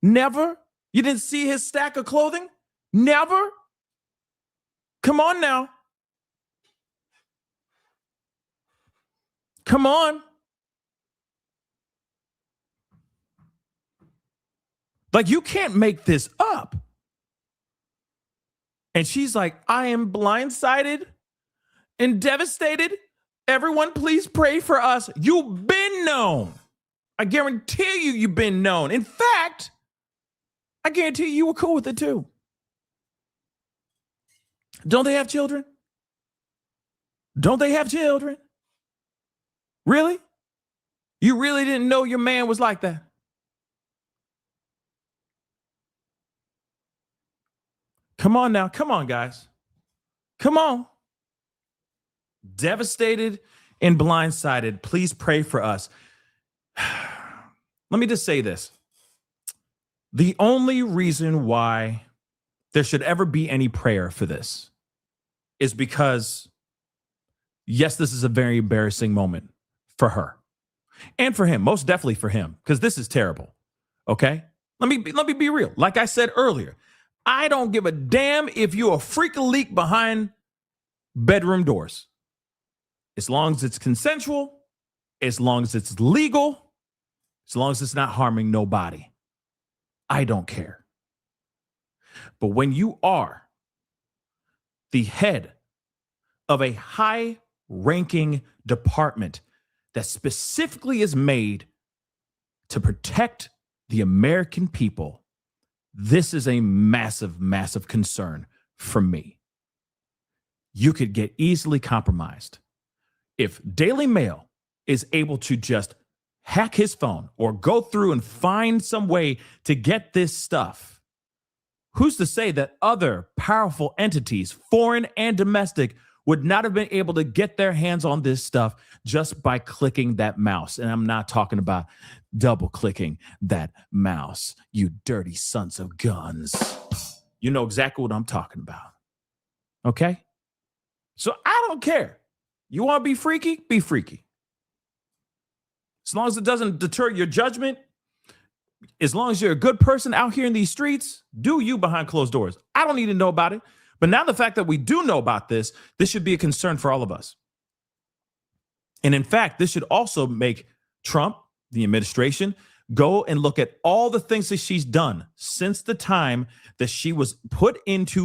Never? You didn't see his stack of clothing? Never? Come on now. Come on. Like, you can't make this up. And she's like, I am blindsided and devastated. Everyone, please pray for us. You've been known. I guarantee you've been known. In fact, I guarantee you were cool with it too. Don't they have children? Don't they have children? Really? You really didn't know your man was like that? Come on now. Come on, guys. Come on. Devastated and blindsided. Please pray for us. Let me just say this. The only reason why there should ever be any prayer for this is because, yes, this is a very embarrassing moment for her and for him, most definitely for him, because this is terrible. Okay, let me be real. Like I said earlier, I don't give a damn if you're a freak leak behind bedroom doors, as long as it's consensual, as long as it's legal, as long as it's not harming nobody. I don't care. But when you are the head of a high-ranking department that specifically is made to protect the American people, this is a massive, massive concern for me. You could get easily compromised. If Daily Mail is able to just hack his phone or go through and find some way to get this stuff, who's to say that other powerful entities, foreign and domestic, would not have been able to get their hands on this stuff just by clicking that mouse? And I'm not talking about double clicking that mouse, you dirty sons of guns. You know exactly what I'm talking about. Okay? So I don't care. You want to be freaky? Be freaky. As long as it doesn't deter your judgment, as long as you're a good person out here in these streets, do you behind closed doors. I don't need to know about it. But now the fact that we do know about this should be a concern for all of us. And in fact, this should also make Trump, the administration, go and look at all the things that she's done since the time that she was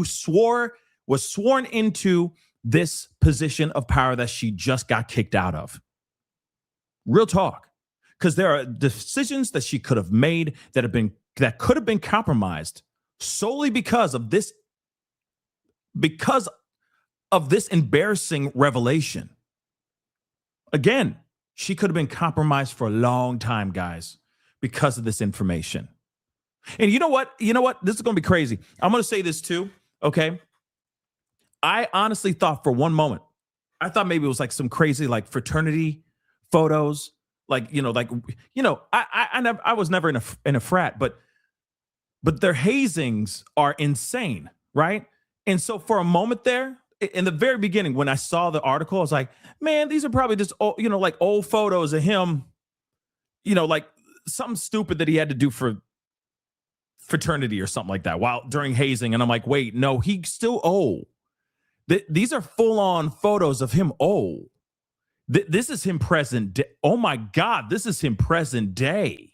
sworn into this position of power that she just got kicked out of. Real talk. Because there are decisions that she could have made that could have been compromised solely because of this embarrassing revelation. Again, she could have been compromised for a long time, guys, because of this information. And you know what? This is going to be crazy. I'm going to say this too, okay? I honestly thought for one moment, I thought maybe it was like some crazy like fraternity photos. I was never in a frat, but their hazings are insane, right? And so for a moment there, in the very beginning, when I saw the article, I was like, man, these are probably just old photos of him, like something stupid that he had to do for fraternity or something like that during hazing. And I'm like, wait, no, he's still old. These are full-on photos of him old. This is him present day. Oh my God, this is him present day.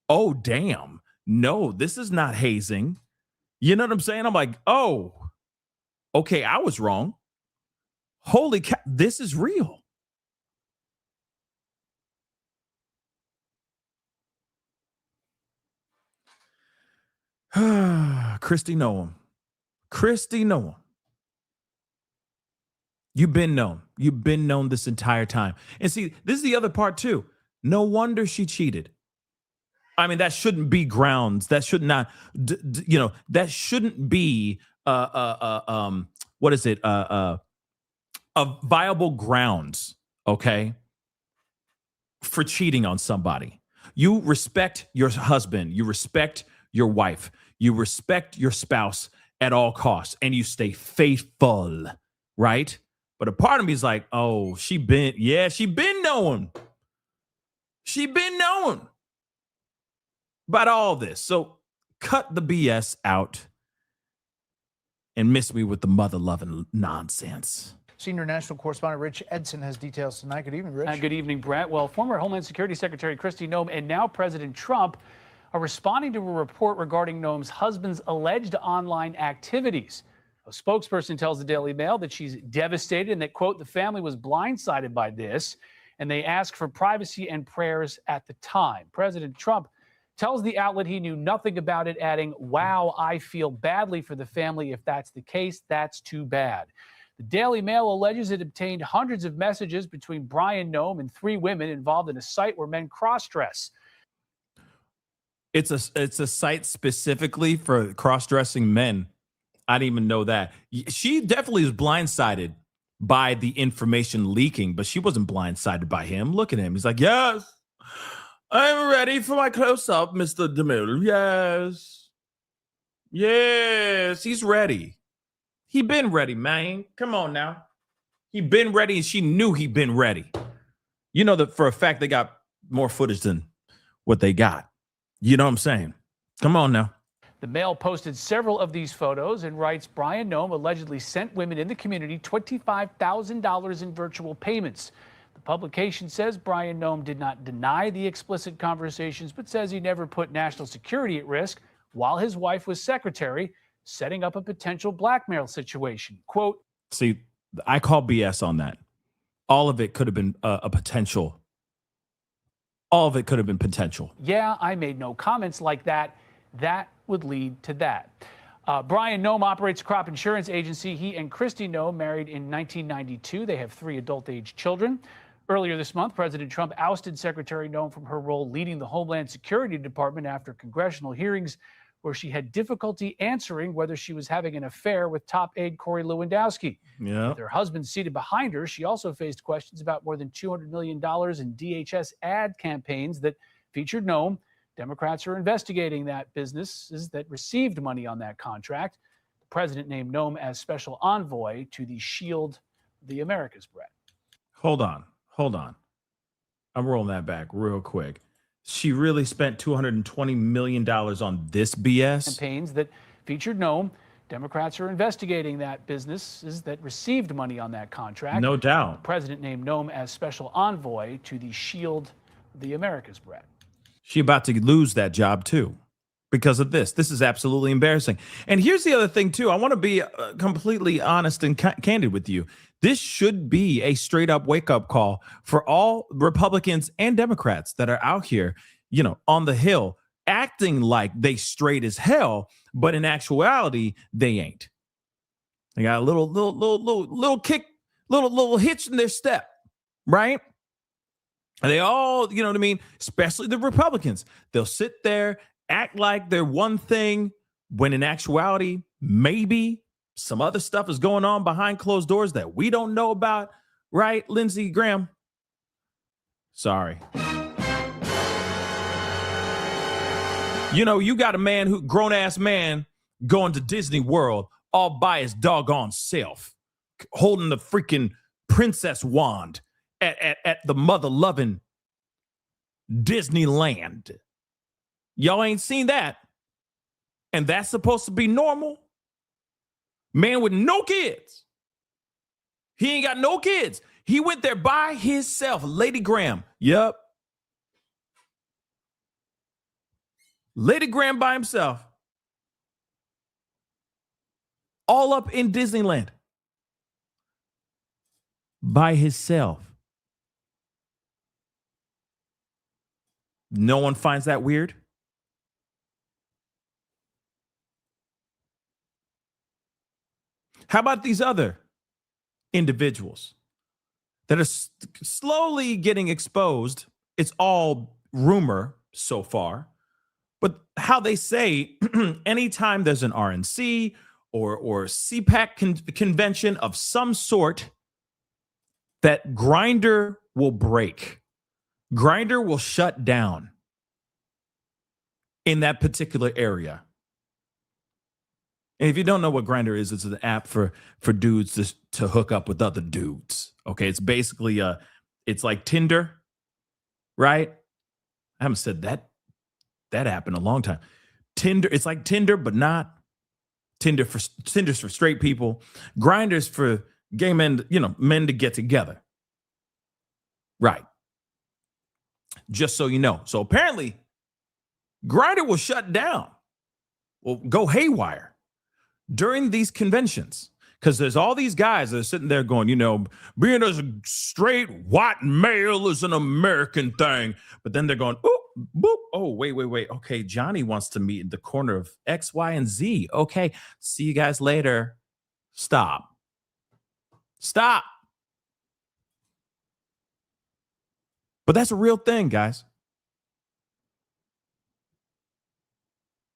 Oh, damn. No, this is not hazing. You know what I'm saying? I'm like, oh, okay, I was wrong. Holy cow, this is real. Kristi Noem. Kristi Noem. You've been known. You've been known this entire time. And see, this is the other part too. No wonder she cheated. I mean, that shouldn't be grounds. That should not, that shouldn't be, a viable grounds, okay, for cheating on somebody. You respect your husband. You respect your wife. You respect your spouse at all costs, and you stay faithful, right? But a part of me is like, oh, she been knowing. She been knowing about all this. So cut the BS out and miss me with the mother-loving nonsense. Senior national correspondent Rich Edson has details tonight. Good evening, Rich. Good evening, Brett. Well, former Homeland Security Secretary Kristi Noem and now President Trump are responding to a report regarding Noem's husband's alleged online activities. A spokesperson tells the Daily Mail that she's devastated and that, quote, the family was blindsided by this, and they ask for privacy and prayers at the time. President Trump tells the outlet he knew nothing about it, adding, wow, I feel badly for the family. If that's the case, that's too bad. The Daily Mail alleges it obtained hundreds of messages between Brian Noem and 3 women involved in a site where men cross-dress. It's a site specifically for cross-dressing men. I didn't even know that. She definitely was blindsided by the information leaking, but she wasn't blindsided by him. Look at him. He's like, yes, I'm ready for my close-up, Mr. DeMille. Yes. Yes, he's ready. He been ready, man. Come on now. He been ready, and she knew he been ready. You know that for a fact they got more footage than what they got. You know what I'm saying? Come on now. The Mail posted several of these photos and writes Brian Noem allegedly sent women in the community $25,000 in virtual payments. The publication says Brian Noem did not deny the explicit conversations, but says he never put national security at risk while his wife was secretary, setting up a potential blackmail situation. Quote, see, I call BS on that. All of it could have been a potential. All of it could have been potential. Yeah, I made no comments like that. That would lead to that. Brian Noem operates a crop insurance agency. He and Kristi Noem married in 1992. They have 3 adult-age children. Earlier this month, President Trump ousted Secretary Noem from her role leading the Homeland Security Department after congressional hearings where she had difficulty answering whether she was having an affair with top aide Corey Lewandowski. Yeah. With her husband seated behind her, she also faced questions about more than $200 million in DHS ad campaigns that featured Noem. Democrats are investigating that businesses that received money on that contract. The president named Noem as special envoy to the Shield the Americas Bread. Hold on. I'm rolling that back real quick. She really spent $220 million on this BS? Campaigns that featured Noem. Democrats are investigating that businesses that received money on that contract. No doubt. The president named Noem as special envoy to the Shield the Americas Bread. She about to lose that job too because of this. This is absolutely embarrassing. And here's the other thing too. I want to be completely honest and candid with you. This should be a straight up wake up call for all Republicans and Democrats that are out here, you know, on the Hill acting like they straight as hell, but in actuality, they ain't. They got a little kick, little hitch in their step, right? They all, you know what I mean? Especially the Republicans. They'll sit there, act like they're one thing, when in actuality, maybe some other stuff is going on behind closed doors that we don't know about. Right, Lindsey Graham? Sorry. You know, you got a man grown-ass man going to Disney World all by his doggone self, holding the freaking princess wand at the mother-loving Disneyland. Y'all ain't seen that. And that's supposed to be normal? Man with no kids. He ain't got no kids. He went there by himself. Lady Graham. Yep. Lady Graham by himself. All up in Disneyland. By himself. No one finds that weird? How about these other individuals that are slowly getting exposed? It's all rumor so far, but how they say anytime there's an RNC or CPAC convention of some sort, that Grindr will break. Grindr will shut down in that particular area. And if you don't know what Grindr is, it's an app for dudes to hook up with other dudes. Okay, it's basically it's like Tinder, right? I haven't said that app in a long time. Tinder, it's like Tinder, but not. Tinder's for straight people. Grindr's for gay men, men to get together. Right. Just so you know. So apparently, Grindr will shut down. Will go haywire during these conventions, because there's all these guys that are sitting there going, being as a straight white male is an American thing. But then they're going, oop, boop. Oh, wait. Okay, Johnny wants to meet in the corner of X, Y, and Z. Okay, see you guys later. Stop. But that's a real thing, guys.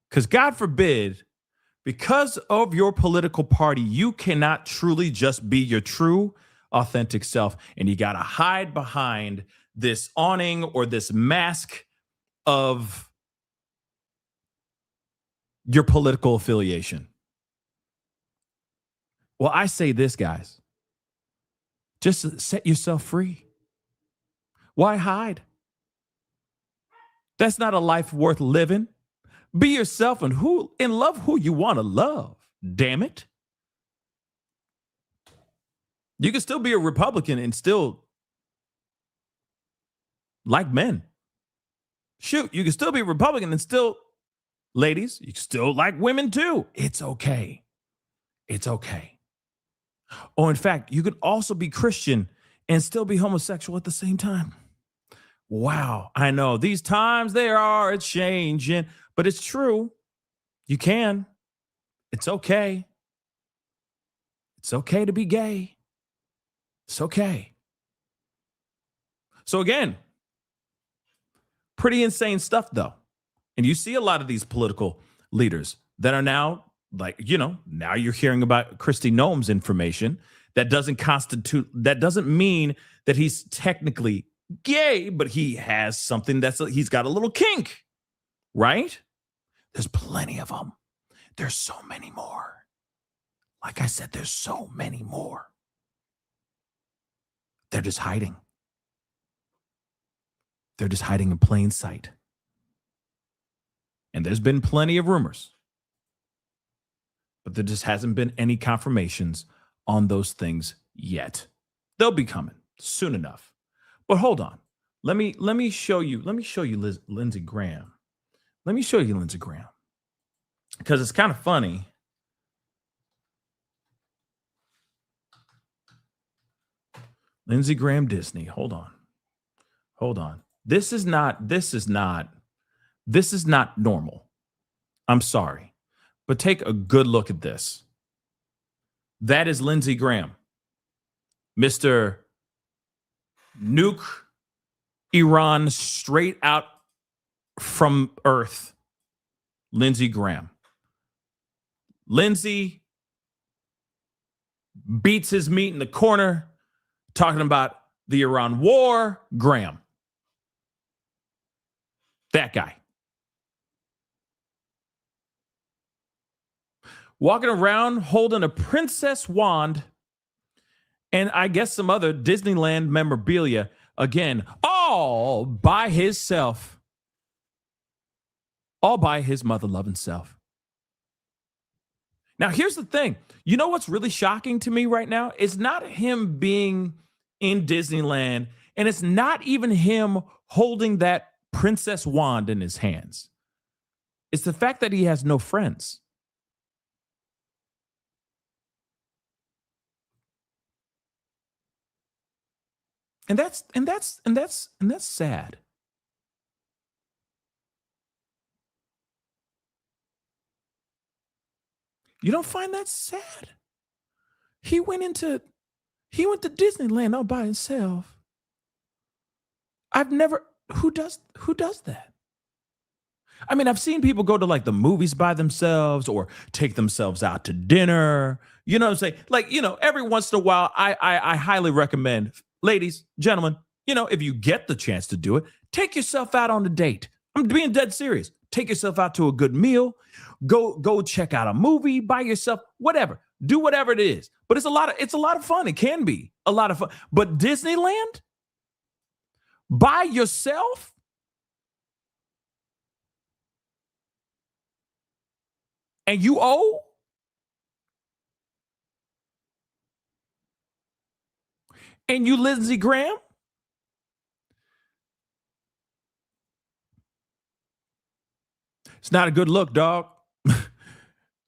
Because God forbid, because of your political party, you cannot truly just be your true, authentic self. And you got to hide behind this awning or this mask of your political affiliation. Well, I say this, guys. Just set yourself free. Why hide? That's not a life worth living. Be yourself and love who you want to love. Damn it. You can still be a Republican and still like men. Shoot, you can still be a Republican and still, ladies, you can still like women too. It's okay. It's okay. Or in fact, you could also be Christian and still be homosexual at the same time. Wow, I know these times they are changing, but it's true. You can. It's okay. It's okay to be gay. It's okay. So again, pretty insane stuff though. And you see a lot of these political leaders that are now like, now you're hearing about Kristi Noem's information. That doesn't mean that he's technically gay, but he has something he's got a little kink, right? There's plenty of them. There's so many more. Like I said, there's so many more. They're just hiding. They're just hiding in plain sight. And there's been plenty of rumors, but there just hasn't been any confirmations on those things yet. They'll be coming soon enough. But hold on. Let me show you Lindsey Graham. Let me show you Lindsey Graham. Because it's kind of funny. Lindsey Graham Disney. Hold on. This is not normal. I'm sorry. But take a good look at this. That is Lindsey Graham. Mr. Nuke Iran straight out from Earth. Lindsey Graham. Lindsey beats his meat in the corner talking about the Iran war. Graham. That guy. Walking around holding a princess wand and I guess some other Disneyland memorabilia. Again, all by himself. All by his mother-loving self. Now, here's the thing. You know what's really shocking to me right now? It's not him being in Disneyland, and it's not even him holding that princess wand in his hands. It's the fact that he has no friends. And that's sad. You don't find that sad? He went to Disneyland all by himself. Who does that? I mean, I've seen people go to like the movies by themselves or take themselves out to dinner. You know what I'm saying? Like, every once in a while, I highly recommend, ladies, gentlemen, if you get the chance to do it, take yourself out on a date. I'm being dead serious. Take yourself out to a good meal. Go check out a movie by yourself, whatever. Do whatever it is. But it's a lot of fun. It can be a lot of fun. But Disneyland? By yourself? And you owe? And you Lindsey Graham? It's not a good look, dog.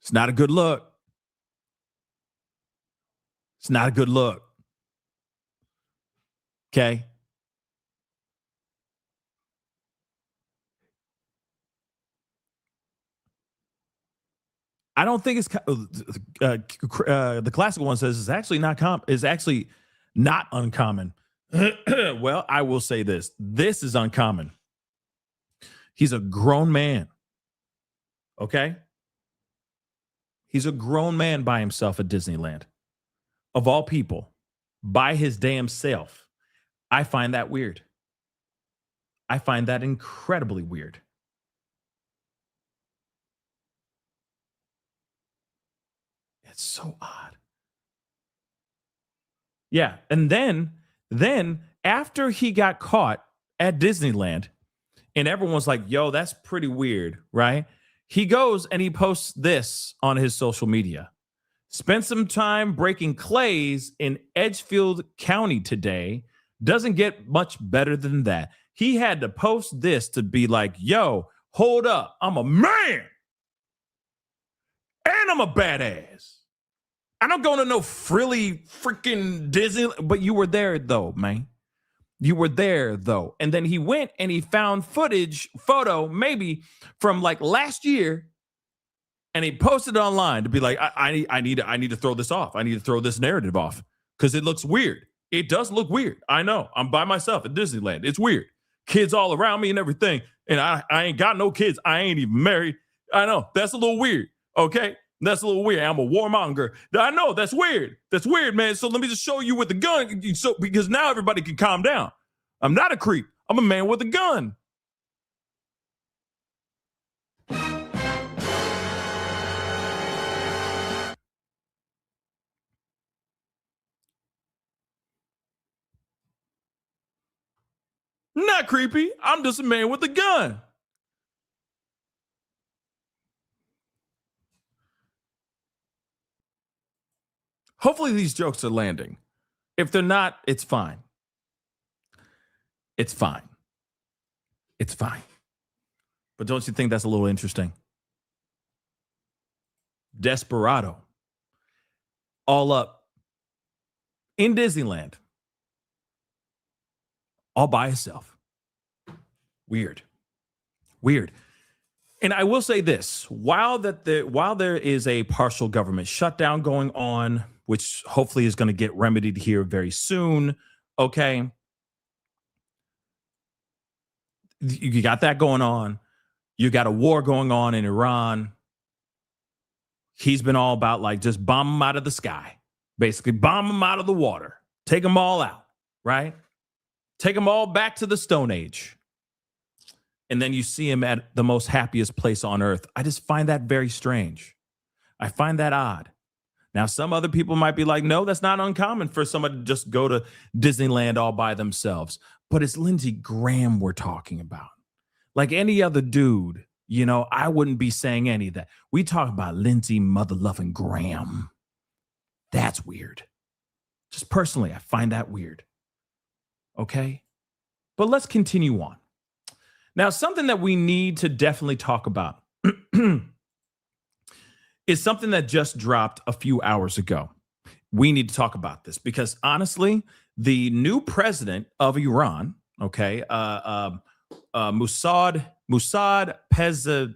It's not a good look. It's not a good look. Okay? I don't think it's the classical one says it's actually not uncommon. Well, I will say this. This is uncommon. He's a grown man. Okay? He's a grown man by himself at Disneyland. Of all people, by his damn self. I find that weird. I find that incredibly weird. It's so odd. Yeah. And then after he got caught at Disneyland and everyone was like, yo, that's pretty weird, right? He goes and he posts this on his social media. Spent some time breaking clays in Edgefield County today. Doesn't get much better than that. He had to post this to be like, yo, hold up. I'm a man. And I'm a badass. I don't go to no frilly freaking Disney, but you were there though, man. You were there though. And then he went and he found photo maybe from like last year, and he posted it online to be like, I need to throw this off. I need to throw this narrative off because it looks weird. It does look weird. I know. I'm by myself at Disneyland. It's weird. Kids all around me and everything. And I ain't got no kids. I ain't even married. I know. That's a little weird. Okay? That's a little weird. I'm a warmonger. I know. That's weird. That's weird, man. So let me just show you with the gun. So because now everybody can calm down. I'm not a creep. I'm a man with a gun. Not creepy. I'm just a man with a gun. Hopefully these jokes are landing. If they're not, it's fine. It's fine. It's fine. But don't you think that's a little interesting? Desperado. All up in Disneyland. All by himself. Weird. And I will say this, while there is a partial government shutdown going on, which hopefully is going to get remedied here very soon, okay? You got that going on. You got a war going on in Iran. He's been all about like just bomb them out of the sky. Basically, bomb them out of the water. Take them all out, right? Take them all back to the Stone Age. And then you see him at the most happiest place on earth. I just find that very strange. I find that odd. Now, some other people might be like, no, that's not uncommon for somebody to just go to Disneyland all by themselves. But it's Lindsey Graham we're talking about. Like any other dude, you know, I wouldn't be saying any of that. We talk about Lindsey mother-loving Graham. That's weird. Just personally, I find that weird. Okay? But let's continue on. Now, something that we need to definitely talk about is something that just dropped a few hours ago. We need to talk about this because honestly, the new president of Iran, okay, Mossad Peza,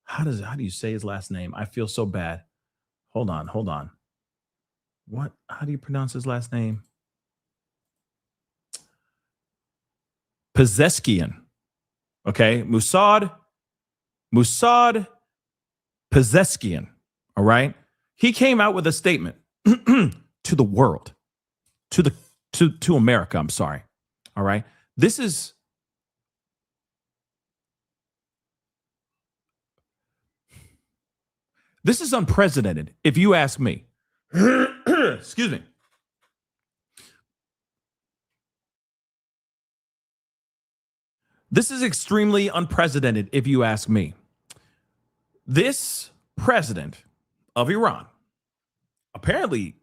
how do you say his last name? I feel so bad. Hold on. What? How do you pronounce his last name? Pezeshkian. Okay, Mossad Pezeshkian. All right, he came out with a statement to the world, to America. I'm sorry. All right, this is unprecedented, if you ask me. Excuse me. This is extremely unprecedented, if you ask me. This president of Iran, apparently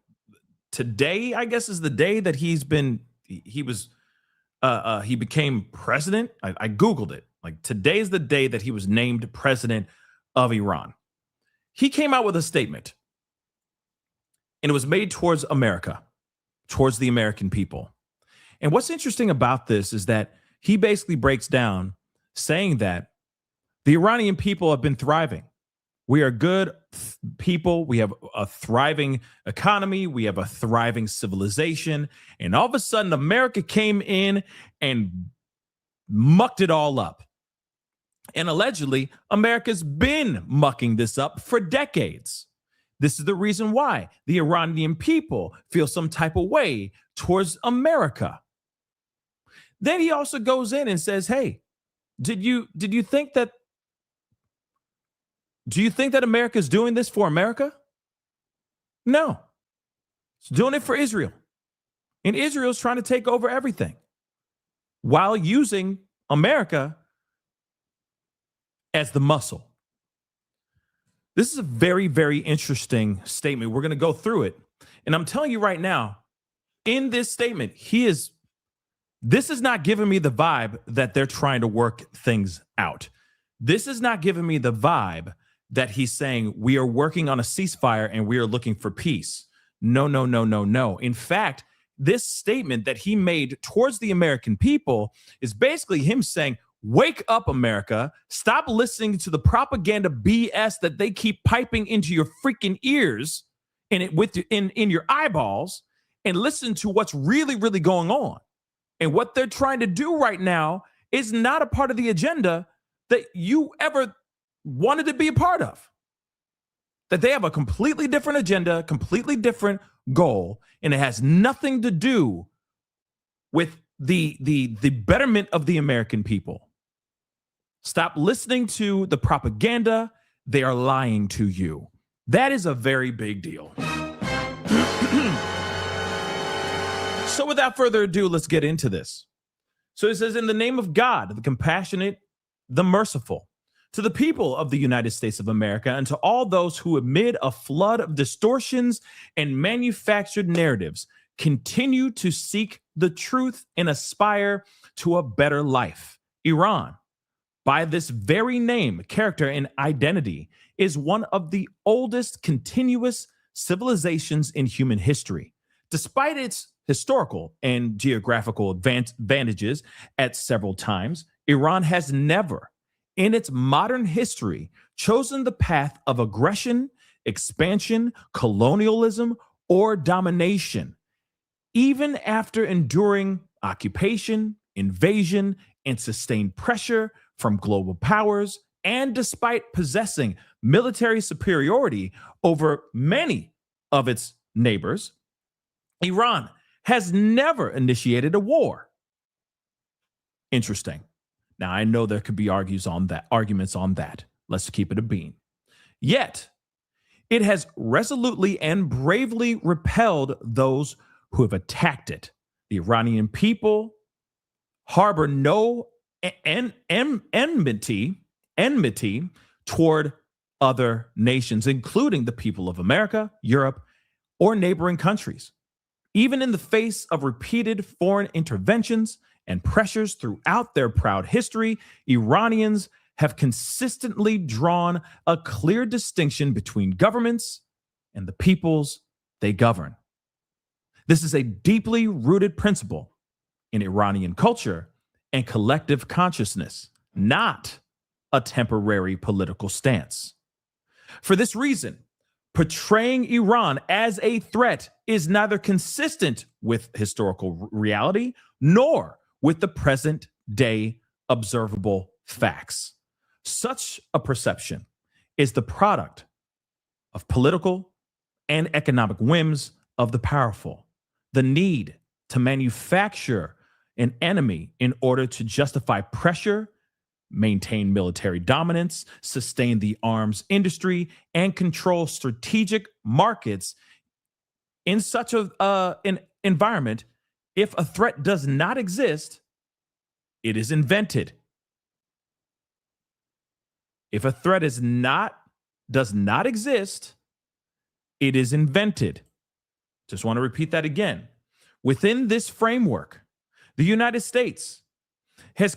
today, I guess, is the day that he became president. I Googled it. Like today is the day that he was named president of Iran. He came out with a statement, and it was made towards America, towards the American people. And what's interesting about this is that he basically breaks down saying that the Iranian people have been thriving. We are good people. We have a thriving economy. We have a thriving civilization. And all of a sudden, America came in and mucked it all up. And allegedly, America's been mucking this up for decades. This is the reason why the Iranian people feel some type of way towards America. Then he also goes in and says, hey, do you think that America is doing this for America? No. It's doing it for Israel. And Israel's trying to take over everything while using America as the muscle. This is a very, very interesting statement. We're going to go through it. And I'm telling you right now, in this statement, this is not giving me the vibe that they're trying to work things out. This is not giving me the vibe that he's saying we are working on a ceasefire and we are looking for peace. No, no, no, no, no. In fact, this statement that he made towards the American people is basically him saying, wake up, America. Stop listening to the propaganda BS that they keep piping into your freaking ears and in your eyeballs, and listen to what's really, really going on. And what they're trying to do right now is not a part of the agenda that you ever wanted to be a part of. That they have a completely different agenda, completely different goal, and it has nothing to do with the betterment of the American people. Stop listening to the propaganda. They are lying to you. That is a very big deal. So without further ado, let's get into this. So it says, in the name of God, the compassionate, the merciful, to the people of the United States of America, and to all those who, amid a flood of distortions and manufactured narratives, continue to seek the truth and aspire to a better life. Iran, by this very name, character, and identity, is one of the oldest continuous civilizations in human history. Despite its historical and geographical advantages at several times, Iran has never, in its modern history, chosen the path of aggression, expansion, colonialism, or domination. Even after enduring occupation, invasion, and sustained pressure from global powers, and despite possessing military superiority over many of its neighbors, Iran has never initiated a war. Interesting. Now, I know there could be arguments on that. Let's keep it a bean. Yet, it has resolutely and bravely repelled those who have attacked it. The Iranian people harbor no enmity toward other nations, including the people of America, Europe, or neighboring countries. Even in the face of repeated foreign interventions and pressures throughout their proud history, Iranians have consistently drawn a clear distinction between governments and the peoples they govern. This is a deeply rooted principle in Iranian culture and collective consciousness, not a temporary political stance. For this reason, portraying Iran as a threat is neither consistent with historical reality nor with the present day observable facts. Such a perception is the product of political and economic whims of the powerful, the need to manufacture an enemy in order to justify pressure, maintain military dominance, sustain the arms industry, and control strategic markets. In such an environment, if a threat does not exist, it is invented. If a threat does not exist, it is invented. Just want to repeat that again. Within this framework, the United States has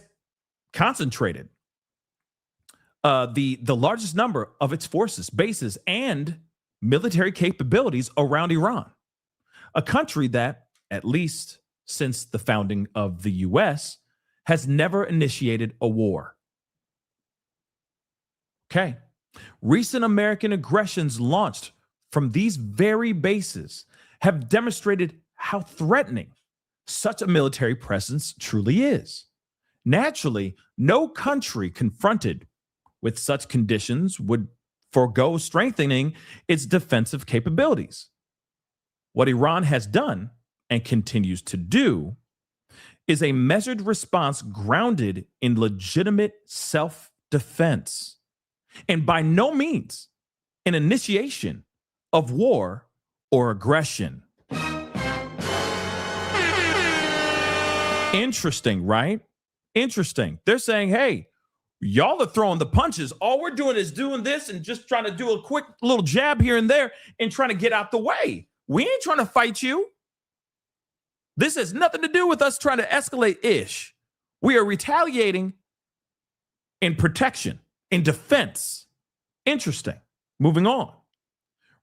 concentrated the largest number of its forces, bases, and military capabilities around Iran, a country that, at least since the founding of the U.S., has never initiated a war. Okay. Recent American aggressions launched from these very bases have demonstrated how threatening such a military presence truly is. Naturally, no country confronted with such conditions would forego strengthening its defensive capabilities. What Iran has done and continues to do is a measured response grounded in legitimate self-defense, and by no means an initiation of war or aggression. Interesting, right? Interesting. They're saying, hey, y'all are throwing the punches. All we're doing is doing this and just trying to do a quick little jab here and there and trying to get out the way. We ain't trying to fight you. This has nothing to do with us trying to escalate ish. We are retaliating in protection, in defense. Interesting. Moving on.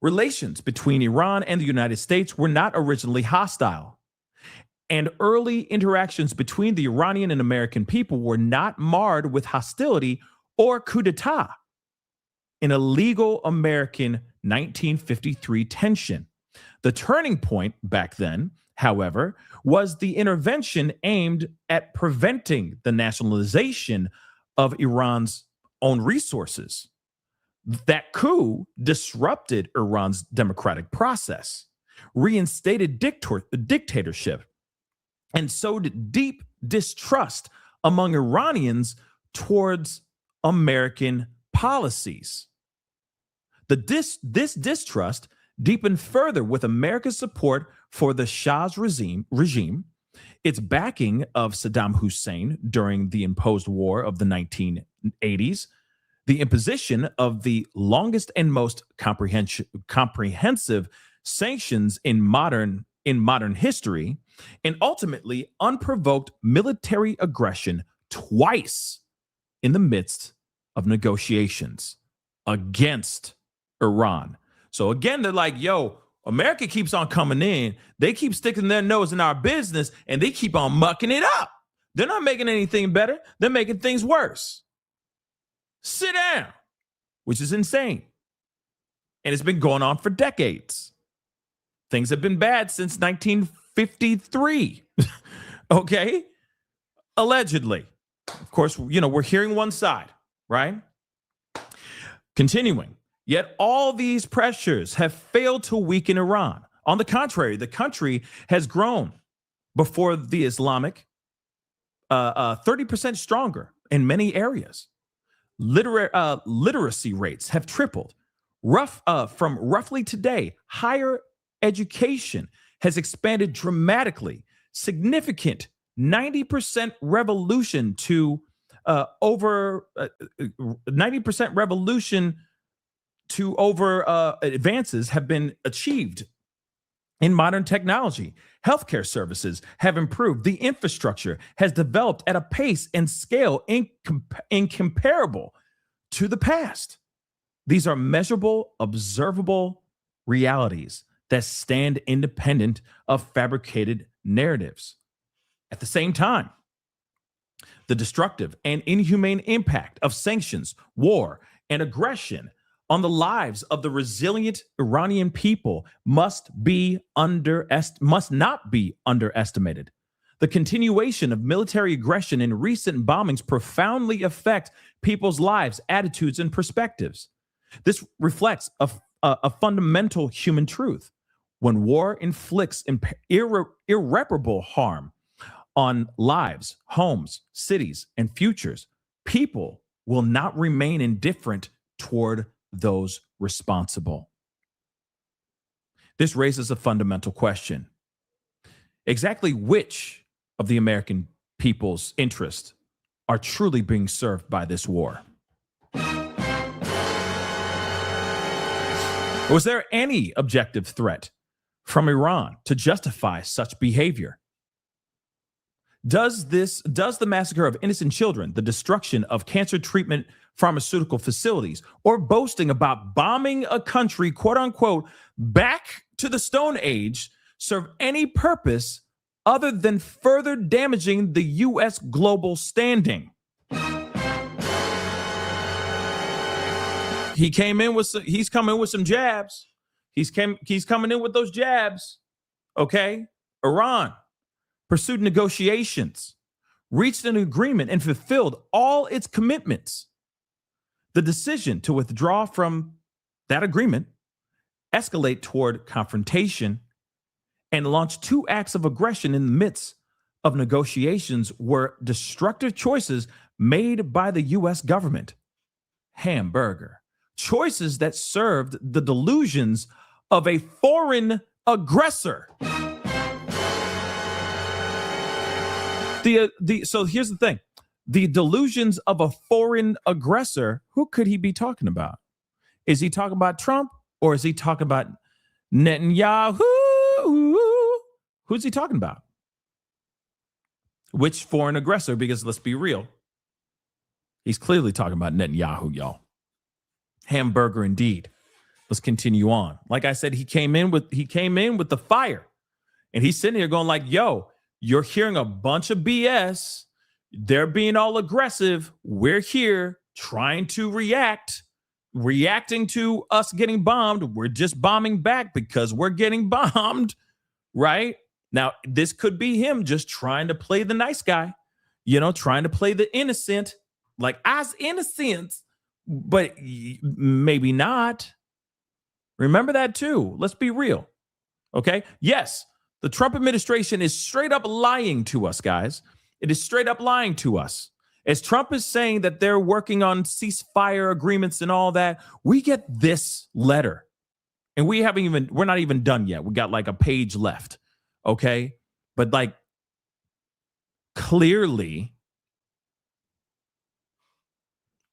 Relations between Iran and the United States were not originally hostile. And early interactions between the Iranian and American people were not marred with hostility or coup d'etat. In a legal American 1953 tension. The turning point back then, however, was the intervention aimed at preventing the nationalization of Iran's own resources. That coup disrupted Iran's democratic process, reinstated dictatorship, and sowed deep distrust among Iranians towards American policies. This distrust deepened further with America's support for the Shah's regime, its backing of Saddam Hussein during the imposed war of the 1980s, the imposition of the longest and most comprehensive sanctions in modern history, and ultimately unprovoked military aggression twice in the midst of negotiations against Iran. So again, they're like, yo, America keeps on coming in. They keep sticking their nose in our business and they keep on mucking it up. They're not making anything better. They're making things worse. Sit down, which is insane. And it's been going on for decades. Things have been bad since 1953. Okay? Allegedly. Of course, we're hearing one side, right? Continuing. Yet all these pressures have failed to weaken Iran. On the contrary, the country has grown before the Islamic 30% stronger in many areas. Literacy rates have tripled. From roughly today, higher education has expanded dramatically. Significant 90% revolution to over 90% revolution to over advances have been achieved in modern technology. Healthcare services have improved. The infrastructure has developed at a pace and scale incomparable to the past. These are measurable, observable realities that stand independent of fabricated narratives. At the same time, the destructive and inhumane impact of sanctions, war, and aggression on the lives of the resilient Iranian people must not be underestimated. The continuation of military aggression and recent bombings profoundly affect people's lives, attitudes, and perspectives. This reflects a fundamental human truth. When war inflicts irreparable harm on lives, homes, cities, and futures, people will not remain indifferent toward those responsible. This raises a fundamental question. Exactly which of the American people's interests are truly being served by this war? Was there any objective threat from Iran to justify such behavior? Does the massacre of innocent children, the destruction of cancer treatment pharmaceutical facilities, or boasting about bombing a country, quote unquote, back to the Stone Age serve any purpose other than further damaging the U.S. global standing? He's coming in with some jabs. He's coming in with those jabs. Okay? Iran pursued negotiations, reached an agreement, and fulfilled all its commitments. The decision to withdraw from that agreement, escalate toward confrontation, and launch 2 acts of aggression in the midst of negotiations were destructive choices made by the U.S. government. Hamburger. Choices that served the delusions of a foreign aggressor. So here's the thing. The delusions of a foreign aggressor, who could he be talking about? Is he talking about Trump or is he talking about Netanyahu? Who's he talking about? Which foreign aggressor? Because let's be real. He's clearly talking about Netanyahu, y'all. Hamburger indeed. Let's continue on. Like I said, he came in with the fire. And he's sitting here going like, yo, you're hearing a bunch of BS. They're being all aggressive. We're here trying to reacting to us getting bombed. We're just bombing back because we're getting bombed, right? Now, this could be him just trying to play the nice guy, trying to play the innocent, like as innocent, but maybe not. Remember that too. Let's be real. Okay? Yes, the Trump administration is straight up lying to us, guys. It is straight up lying to us. As Trump is saying that they're working on ceasefire agreements and all that, we get this letter. And we're not even done yet. We got like a page left. Okay? But like clearly,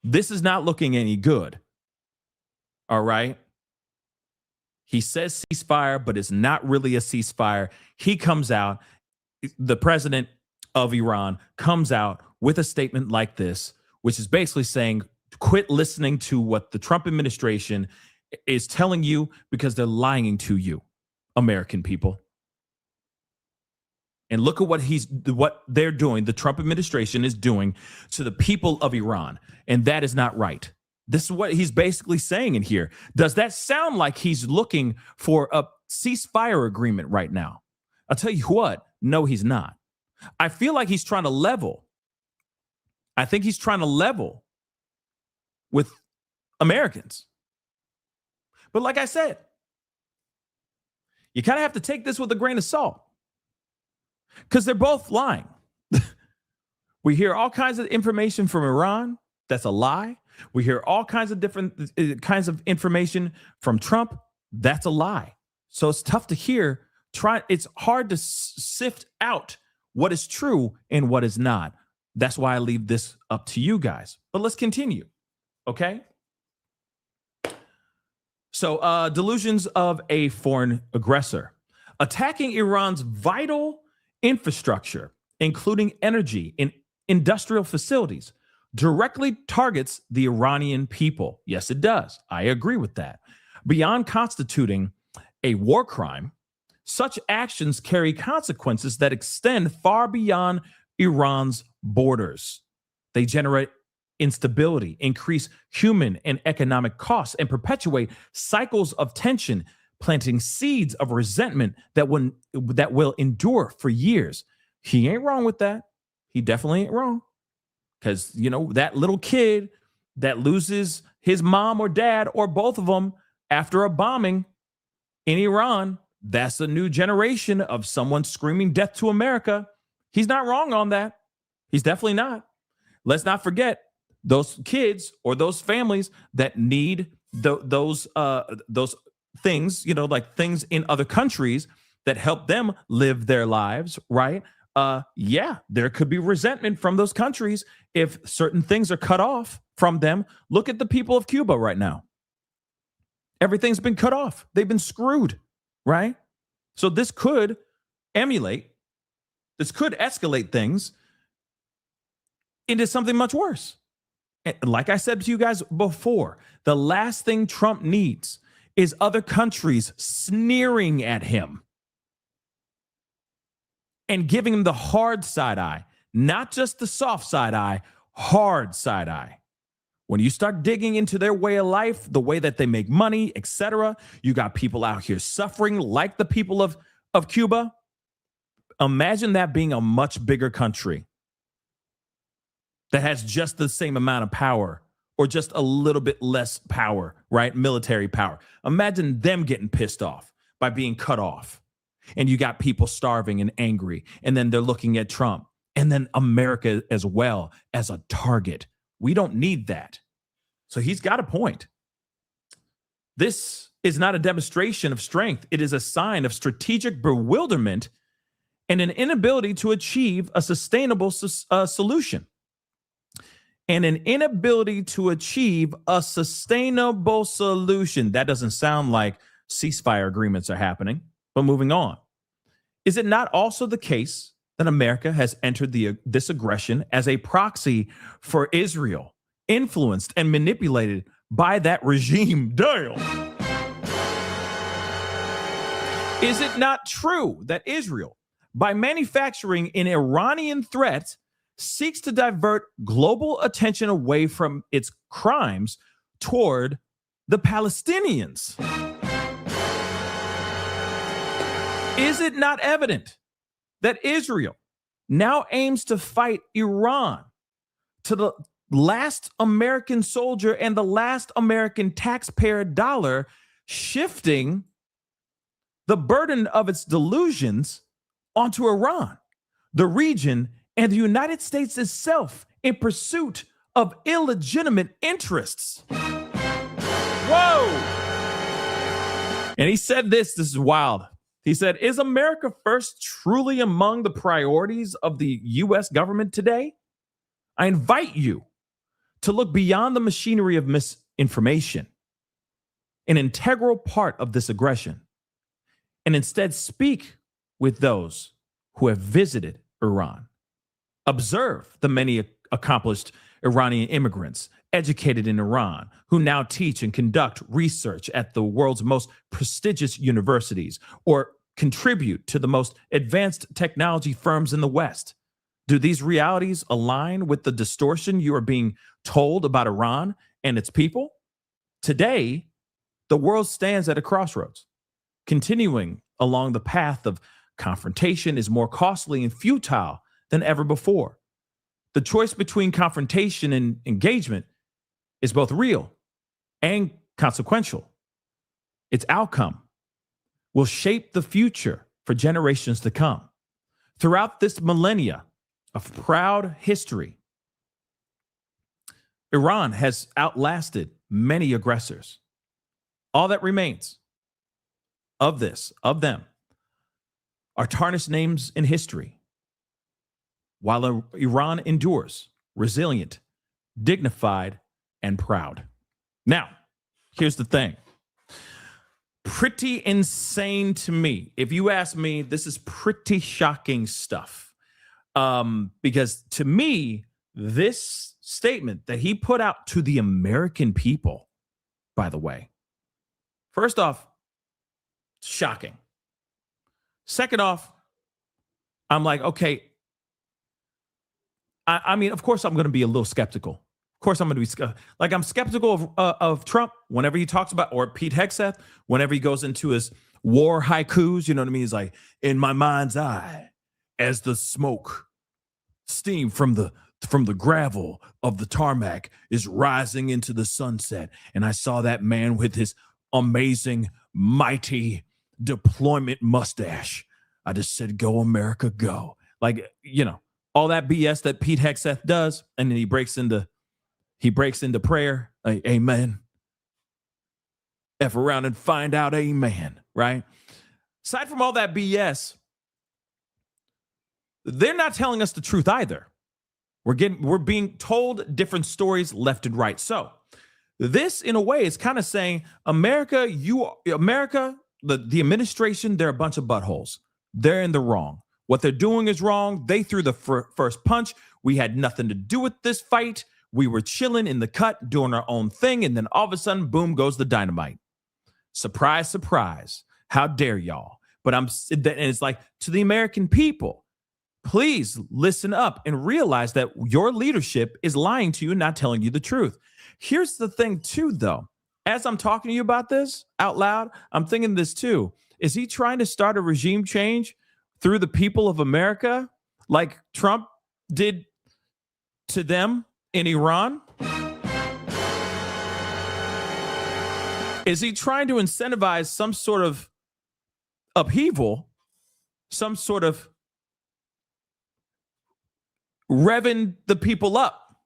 this is not looking any good. All right? He says ceasefire, but it's not really a ceasefire. He comes out, the president of Iran comes out with a statement like this, which is basically saying, quit listening to what the Trump administration is telling you because they're lying to you, American people. And look at what they're doing, the Trump administration is doing to the people of Iran. And that is not right. This is what he's basically saying in here. Does that sound like he's looking for a ceasefire agreement right now? I'll tell you what, no, he's not. I feel like he's trying to level. I think he's trying to level with Americans. But like I said, you kind of have to take this with a grain of salt because they're both lying. We hear all kinds of information from Iran. That's a lie. We hear all kinds of different kinds of information from Trump. That's a lie. So it's tough to hear. It's hard to sift out what is true and what is not. That's why I leave this up to you guys. But let's continue. Okay. So delusions of a foreign aggressor. Attacking Iran's vital infrastructure, including energy and industrial facilities, directly targets the Iranian people. Yes, it does. I agree with that. Beyond constituting a war crime, such actions carry consequences that extend far beyond Iran's borders. They generate instability, increase human and economic costs, and perpetuate cycles of tension, planting seeds of resentment that will endure for years. He ain't wrong with that. He definitely ain't wrong. Because, that little kid that loses his mom or dad or both of them after a bombing in Iran, that's a new generation of someone screaming death to America. He's not wrong on that. He's definitely not. Let's not forget those kids or those families that need those things, like things in other countries that help them live their lives, right? Yeah, there could be resentment from those countries if certain things are cut off from them. Look at the people of Cuba right now. Everything's been cut off. They've been screwed, right? So this could escalate things into something much worse. And like I said to you guys before, the last thing Trump needs is other countries sneering at him and giving him the hard side eye, not just the soft side eye, hard side eye. When you start digging into their way of life, the way that they make money, etc., you got people out here suffering like the people of Cuba. Imagine that being a much bigger country that has just the same amount of power or just a little bit less power, right? Military power. Imagine them getting pissed off by being cut off. And you got people starving and angry. And then they're looking at Trump. And then America as well as a target. We don't need that. So he's got a point. This is not a demonstration of strength. It is a sign of strategic bewilderment and an inability to achieve a sustainable solution. And an inability to achieve a sustainable solution. That doesn't sound like ceasefire agreements are happening, but moving on. Is it not also the case that America has entered this aggression as a proxy for Israel, influenced and manipulated by that regime? Damn. Is it not true that Israel, by manufacturing an Iranian threat, seeks to divert global attention away from its crimes toward the Palestinians? Is it not evident that Israel now aims to fight Iran to the last American soldier and the last American taxpayer dollar, shifting the burden of its delusions onto Iran, the region, and the United States itself in pursuit of illegitimate interests? Whoa! And he said this is wild. He said, is America first truly among the priorities of the U.S. government today? I invite you to look beyond the machinery of misinformation, an integral part of this aggression, and instead speak with those who have visited Iran. Observe the many accomplished Iranian immigrants educated in Iran who now teach and conduct research at the world's most prestigious universities or contribute to the most advanced technology firms in the West. Do these realities align with the distortion you are being told about Iran and its people? Today, the world stands at a crossroads. Continuing along the path of confrontation is more costly and futile than ever before. The choice between confrontation and engagement is both real and consequential. Its outcome will shape the future for generations to come. Throughout this millennia of proud history, Iran has outlasted many aggressors. All that remains of them, are tarnished names in history, while Iran endures, resilient, dignified, and proud. Now, here's the thing. Pretty insane to me. If you ask me, this is pretty shocking stuff. Because to me, this statement that he put out to the American people, by the way, first off, shocking. Second off, I'm like, okay, I mean, of course, I'm going to be a little skeptical. Of course, I'm going to be I'm skeptical of Trump whenever he talks about, or Pete Hegseth, whenever he goes into his war haikus. You know what I mean? He's like, in my mind's eye, as the smoke, steam from the gravel of the tarmac is rising into the sunset, and I saw that man with his amazing, mighty deployment mustache. I just said, go America, go. Like, you know, all that BS that Pete Hegseth does, and then he breaks into prayer, like, amen. F around and find out, amen, right? Aside from all that BS, they're not telling us the truth either. We're being told different stories left and right. So this, in a way, is kind of saying, America, the administration, they're a bunch of buttholes. They're in the wrong. What they're doing is wrong. They threw the first punch. We had nothing to do with this fight. We were chilling in the cut, doing our own thing, and then all of a sudden, boom, goes the dynamite. Surprise, surprise. How dare y'all? But it's like, to the American people, please listen up and realize that your leadership is lying to you, not telling you the truth. Here's the thing, too, though. As I'm talking to you about this out loud, I'm thinking this, too. Is he trying to start a regime change through the people of America like Trump did to them in Iran? Is he trying to incentivize some sort of upheaval, some sort of revving the people up?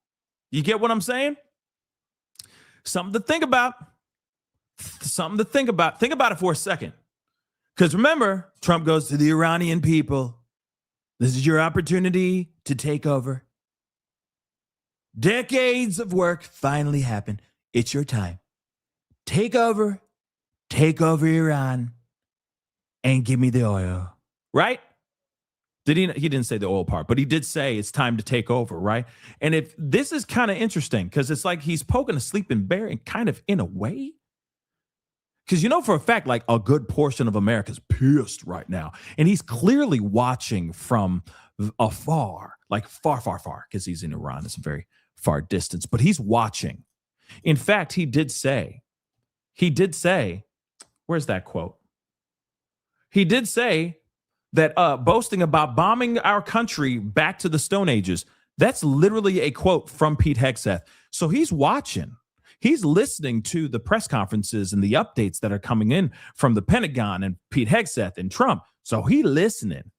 You get what I'm saying? Something to think about. Something to think about. Think about it for a second. Because remember, Trump goes to the Iranian people. This is your opportunity to take over. Decades of work finally happened. It's your time. Take over Iran, and give me the oil. Right? He didn't say the oil part, but he did say it's time to take over, right? And if this is kind of interesting, because it's like he's poking a sleeping bear and kind of in a way. Because you know for a fact, like a good portion of America's pissed right now. And he's clearly watching from afar, like far, because he's in Iran. It's a very far distance, but he's watching. In fact, he did say, where's that quote? He did say that boasting about bombing our country back to the Stone Ages, that's literally a quote from Pete Hegseth. So he's watching. He's listening to the press conferences and the updates that are coming in from the Pentagon and Pete Hegseth and Trump. So he listening.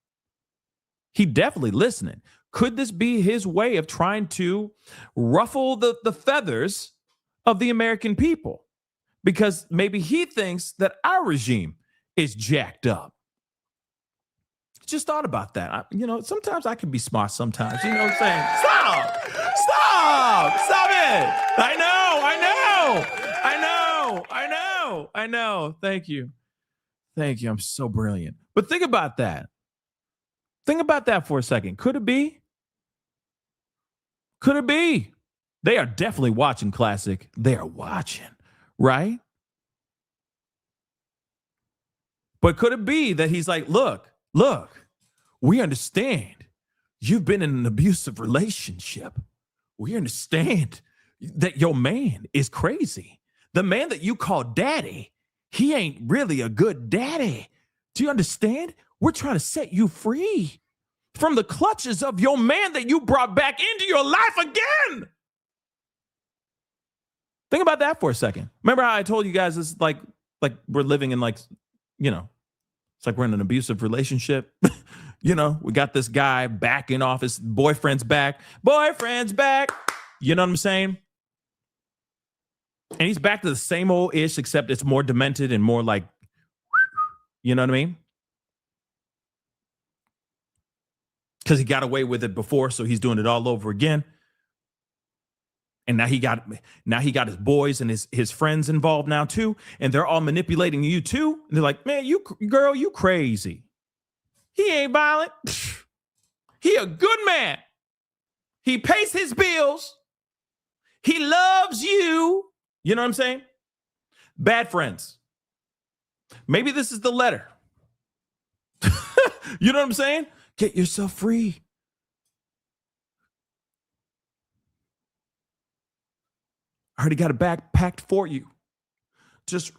He definitely listening. Could this be his way of trying to ruffle the feathers of the American people? Because maybe he thinks that our regime is jacked up. Just thought about that. Sometimes I can be smart sometimes. You know what I'm saying? Stop it. I know. Thank you. I'm so brilliant. But think about that. Think about that for a second. Could it be? They are definitely watching, Classic. They are watching, right? But could it be that he's like, look, we understand you've been in an abusive relationship. We understand that your man is crazy. The man that you call daddy, he ain't really a good daddy. Do you understand? We're trying to set you free from the clutches of your man that you brought back into your life again. Think about that for a second. Remember how I told you guys it's like we're living in it's like we're in an abusive relationship. We got this guy back in office. Boyfriend's back. You know what I'm saying? And he's back to the same old ish, except it's more demented and more like, you know what I mean? Because he got away with it before, so he's doing it all over again. And now he got his boys and his friends involved now too, and they're all manipulating you too. And they're like, man, you crazy. He ain't violent. He a good man. He pays his bills. He loves you. You know what I'm saying? Bad friends. Maybe this is the letter. You know what I'm saying? Get yourself free. I already got a bag packed for you. Just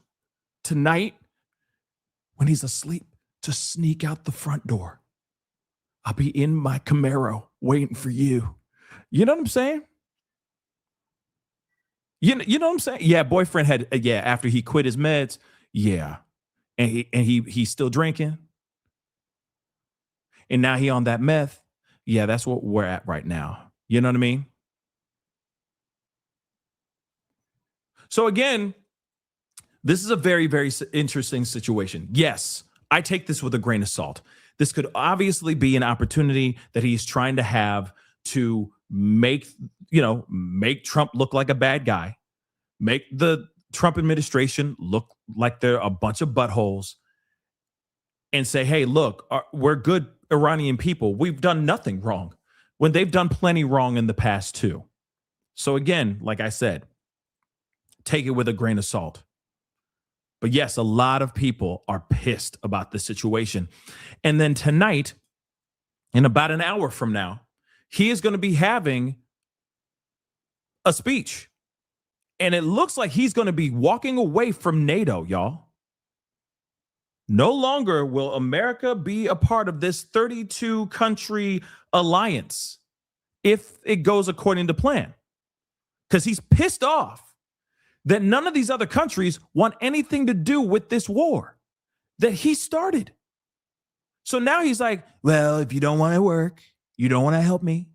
tonight, when he's asleep, just sneak out the front door. I'll be in my Camaro waiting for you. You know what I'm saying? You know what I'm saying? Yeah, boyfriend had, after he quit his meds, yeah. And he's still drinking. And now he on that meth. Yeah, that's what we're at right now. You know what I mean? So again, this is a very, very interesting situation. Yes, I take this with a grain of salt. This could obviously be an opportunity that he's trying to have to make Trump look like a bad guy, make the Trump administration look like they're a bunch of buttholes, and say, hey, look, we're good Iranian people. We've done nothing wrong when they've done plenty wrong in the past too. So again, like I said, take it with a grain of salt. But yes, a lot of people are pissed about this situation. And then tonight, in about an hour from now, he is going to be having a speech. And it looks like he's going to be walking away from NATO, y'all. No longer will America be a part of this 32-country alliance if it goes according to plan. Because he's pissed off that none of these other countries want anything to do with this war that he started. So now he's like, well, if you don't want to work, you don't want to help me,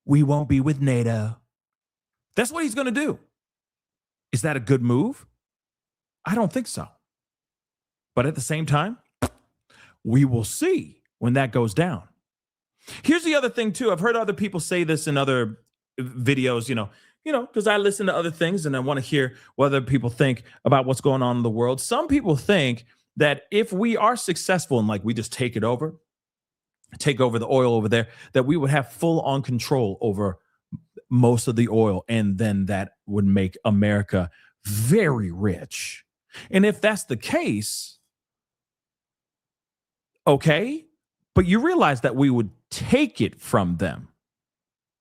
we won't be with NATO. That's what he's going to do. Is that a good move? I don't think so. But at the same time, we will see when that goes down. Here's the other thing, too. I've heard other people say this in other videos, because I listen to other things and I want to hear what other people think about what's going on in the world. Some people think that if we are successful and we just take over the oil over there, that we would have full on control over most of the oil. And then that would make America very rich. And if that's the case, okay, but you realize that we would take it from them.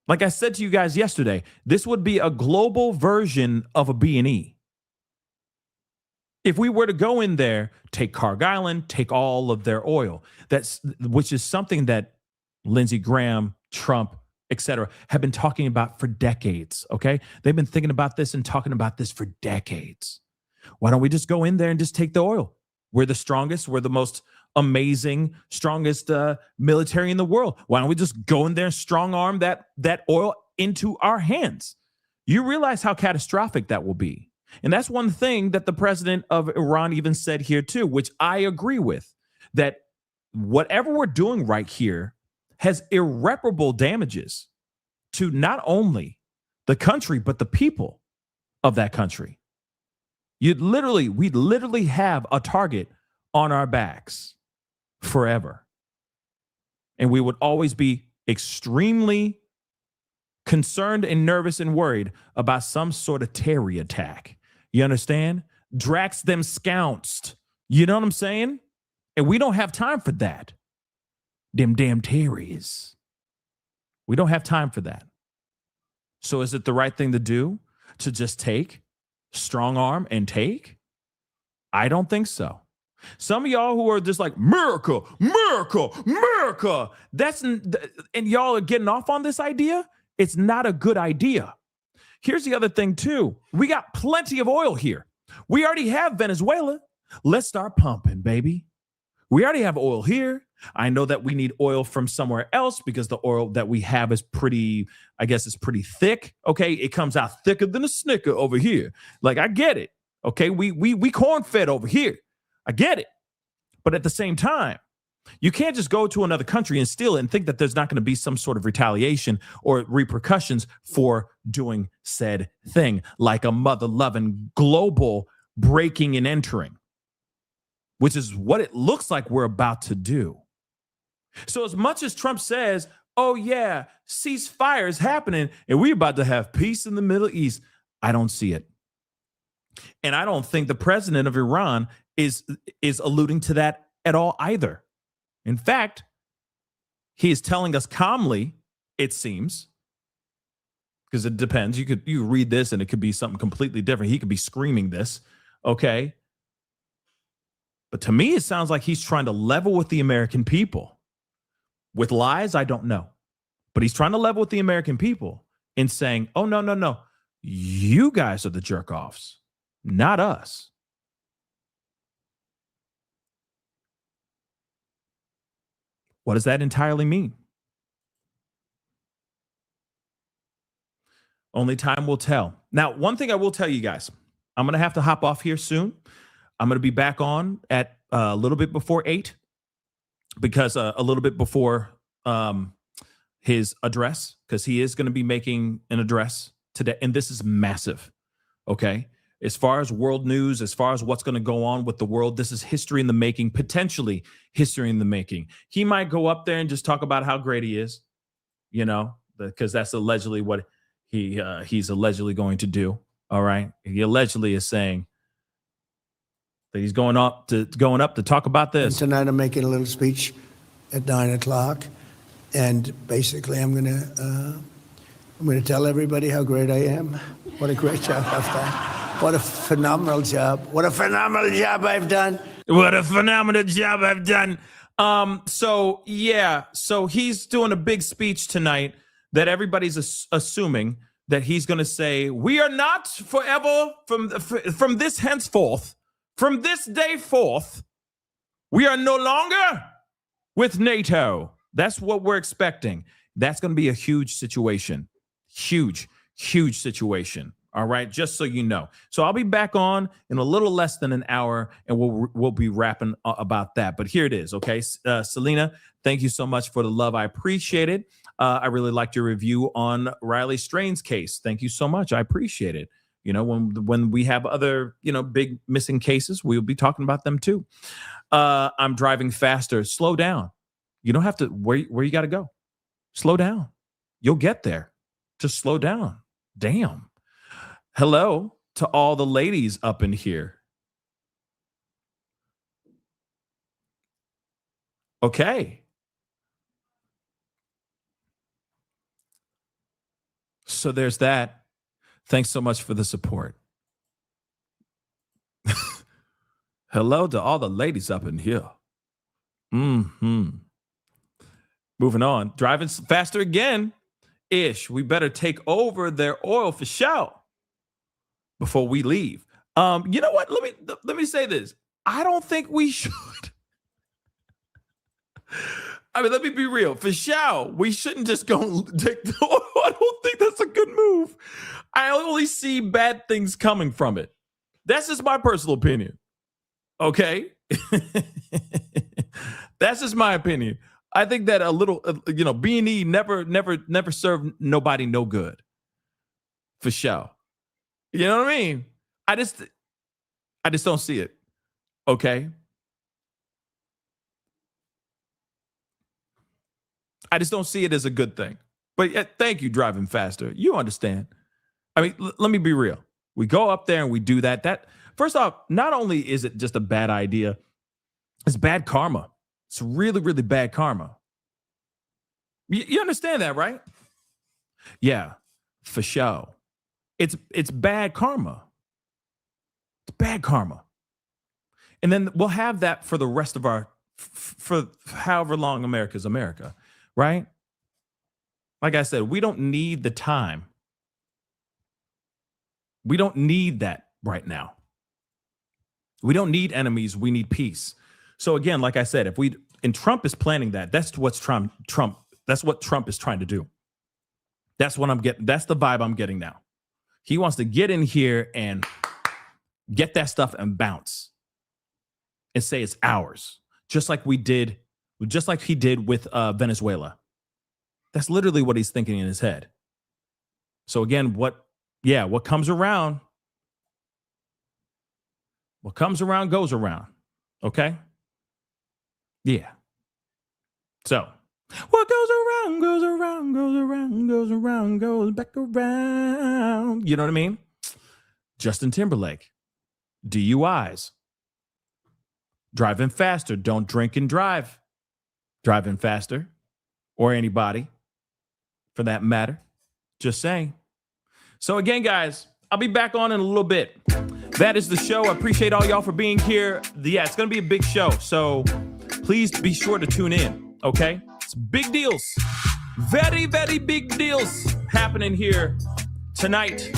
Like I said to you guys yesterday, this would be a global version of a B&E. If we were to go in there, take Carg Island, take all of their oil, which is something that Lindsey Graham, Trump, etc., have been talking about for decades, okay? They've been thinking about this and talking about this for decades. Why don't we just go in there and just take the oil? We're the strongest. We're the most amazing, strongest military in the world. Why don't we just go in there and strong arm that oil into our hands? You realize how catastrophic that will be. And that's one thing that the president of Iran even said here too, which I agree with, that whatever we're doing right here has irreparable damages to not only the country, but the people of that country. We'd literally have a target on our backs forever. And we would always be extremely concerned and nervous and worried about some sort of terror attack. You understand? Drax them scounced. You know what I'm saying? And we don't have time for that. Them damn terries. We don't have time for that. So is it the right thing to do to just take, strong arm and take? I don't think so. Some of y'all who are just like, America, America, America. And y'all are getting off on this idea. It's not a good idea. Here's the other thing too. We got plenty of oil here. We already have Venezuela. Let's start pumping, baby. We already have oil here. I know that we need oil from somewhere else because the oil that we have is pretty thick. Okay. It comes out thicker than a Snicker over here. I get it. Okay. We corn fed over here. I get it. But at the same time, you can't just go to another country and steal it and think that there's not going to be some sort of retaliation or repercussions for doing said thing, like a mother-loving global breaking and entering, which is what it looks like we're about to do. So as much as Trump says, oh yeah, ceasefire is happening and we're about to have peace in the Middle East, I don't see it. And I don't think the president of Iran is alluding to that at all either. In fact, he is telling us calmly, it seems, because it depends. You read this and it could be something completely different. He could be screaming this, okay? But to me, it sounds like he's trying to level with the American people. With lies, I don't know. But he's trying to level with the American people in saying, oh, no. You guys are the jerk-offs, not us. What does that entirely mean? Only time will tell. Now, one thing I will tell you guys, I'm going to have to hop off here soon. I'm going to be back on at a little bit before 8 because a little bit before his address, because he is going to be making an address today. And this is massive. Okay. As far as world news, as far as what's going to go on with the world, this is history in the making, potentially history in the making. He might go up there and just talk about how great he is, because that's allegedly what he's allegedly going to do. All right. He allegedly is saying that he's going up to talk about this. And tonight I'm making a little speech at 9:00. And basically I'm going to tell everybody how great I am. What a great job I've done. What a phenomenal job. What a phenomenal job I've done. What a phenomenal job I've done. So he's doing a big speech tonight that everybody's assuming that he's going to say, we are not forever from this henceforth, from this day forth, we are no longer with NATO. That's what we're expecting. That's going to be a huge situation. Huge situation. All right, just so you know. So I'll be back on in a little less than an hour, and we'll be rapping about that. But here it is, okay? Selena, thank you so much for the love. I appreciate it. I really liked your review on Riley Strain's case. Thank you so much. I appreciate it. You know, when we have other, big missing cases, we'll be talking about them too. I'm driving faster. Slow down. You don't have to, where you got to go. Slow down. You'll get there. Just slow down. Damn. Hello to all the ladies up in here. Okay. So there's that. Thanks so much for the support. Hello to all the ladies up in here. Moving on. Driving faster again. Ish. We better take over their oil for show before we leave. You know what? Let me say this. I don't think we should. I mean, let me be real. For show, we shouldn't just go take the oil. I don't think that's a good move. I only see bad things coming from it. That's just my personal opinion. Okay? That's just my opinion. I think that a little, B&E never served nobody no good. For sure. You know what I mean? I just don't see it. Okay? I just don't see it as a good thing. But thank you, driving faster. You understand. I mean, let me be real. We go up there and we do that. That, first off, not only is it just a bad idea, it's bad karma. It's really, really bad karma. You understand that, right? Yeah, for sure. It's bad karma. It's bad karma. And then we'll have that for the rest of for however long America's America, right? Like I said, we don't need the time. We don't need that right now. We don't need enemies. We need peace. So again, like I said, and Trump is planning that. That's what Trump is trying to do. That's what I'm getting. That's the vibe I'm getting now. He wants to get in here and get that stuff and bounce and say it's ours, just like he did with Venezuela. That's literally what he's thinking in his head. So again, what comes around goes around. Okay? Yeah. So, what goes around, goes around, goes around, goes around, goes back around. You know what I mean? Justin Timberlake. DUIs. Driving faster. Don't drink and drive. Driving faster. Or anybody, for that matter. Just saying. So again, guys, I'll be back on in a little bit. That is the show. I appreciate all y'all for being here. Yeah, it's going to be a big show. So please be sure to tune in, okay? It's big deals. Very, very big deals happening here tonight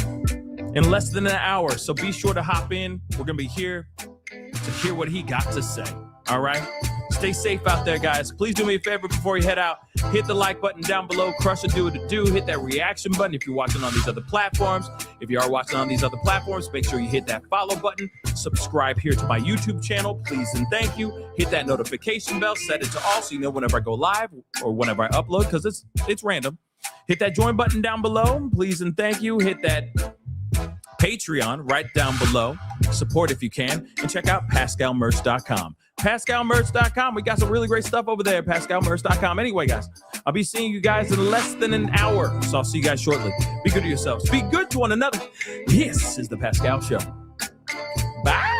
in less than an hour. So be sure to hop in. We're going to be here to hear what he got to say, all right? Stay safe out there, guys. Please do me a favor before you head out. Hit the like button down below. Crush it, do what it do. Hit that reaction button if you're watching on these other platforms. If you are watching on these other platforms, make sure you hit that follow button. Subscribe here to my YouTube channel, please and thank you. Hit that notification bell. Set it to all so you know whenever I go live or whenever I upload, because it's random. Hit that join button down below, please and thank you. Hit that Patreon right down below. Support if you can. And check out PascalMerch.com. PascalMerch.com. We got some really great stuff over there at PascalMerch.com. Anyway, guys, I'll be seeing you guys in less than an hour. So I'll see you guys shortly. Be good to yourselves. Be good to one another. This is The Pascal Show. Bye.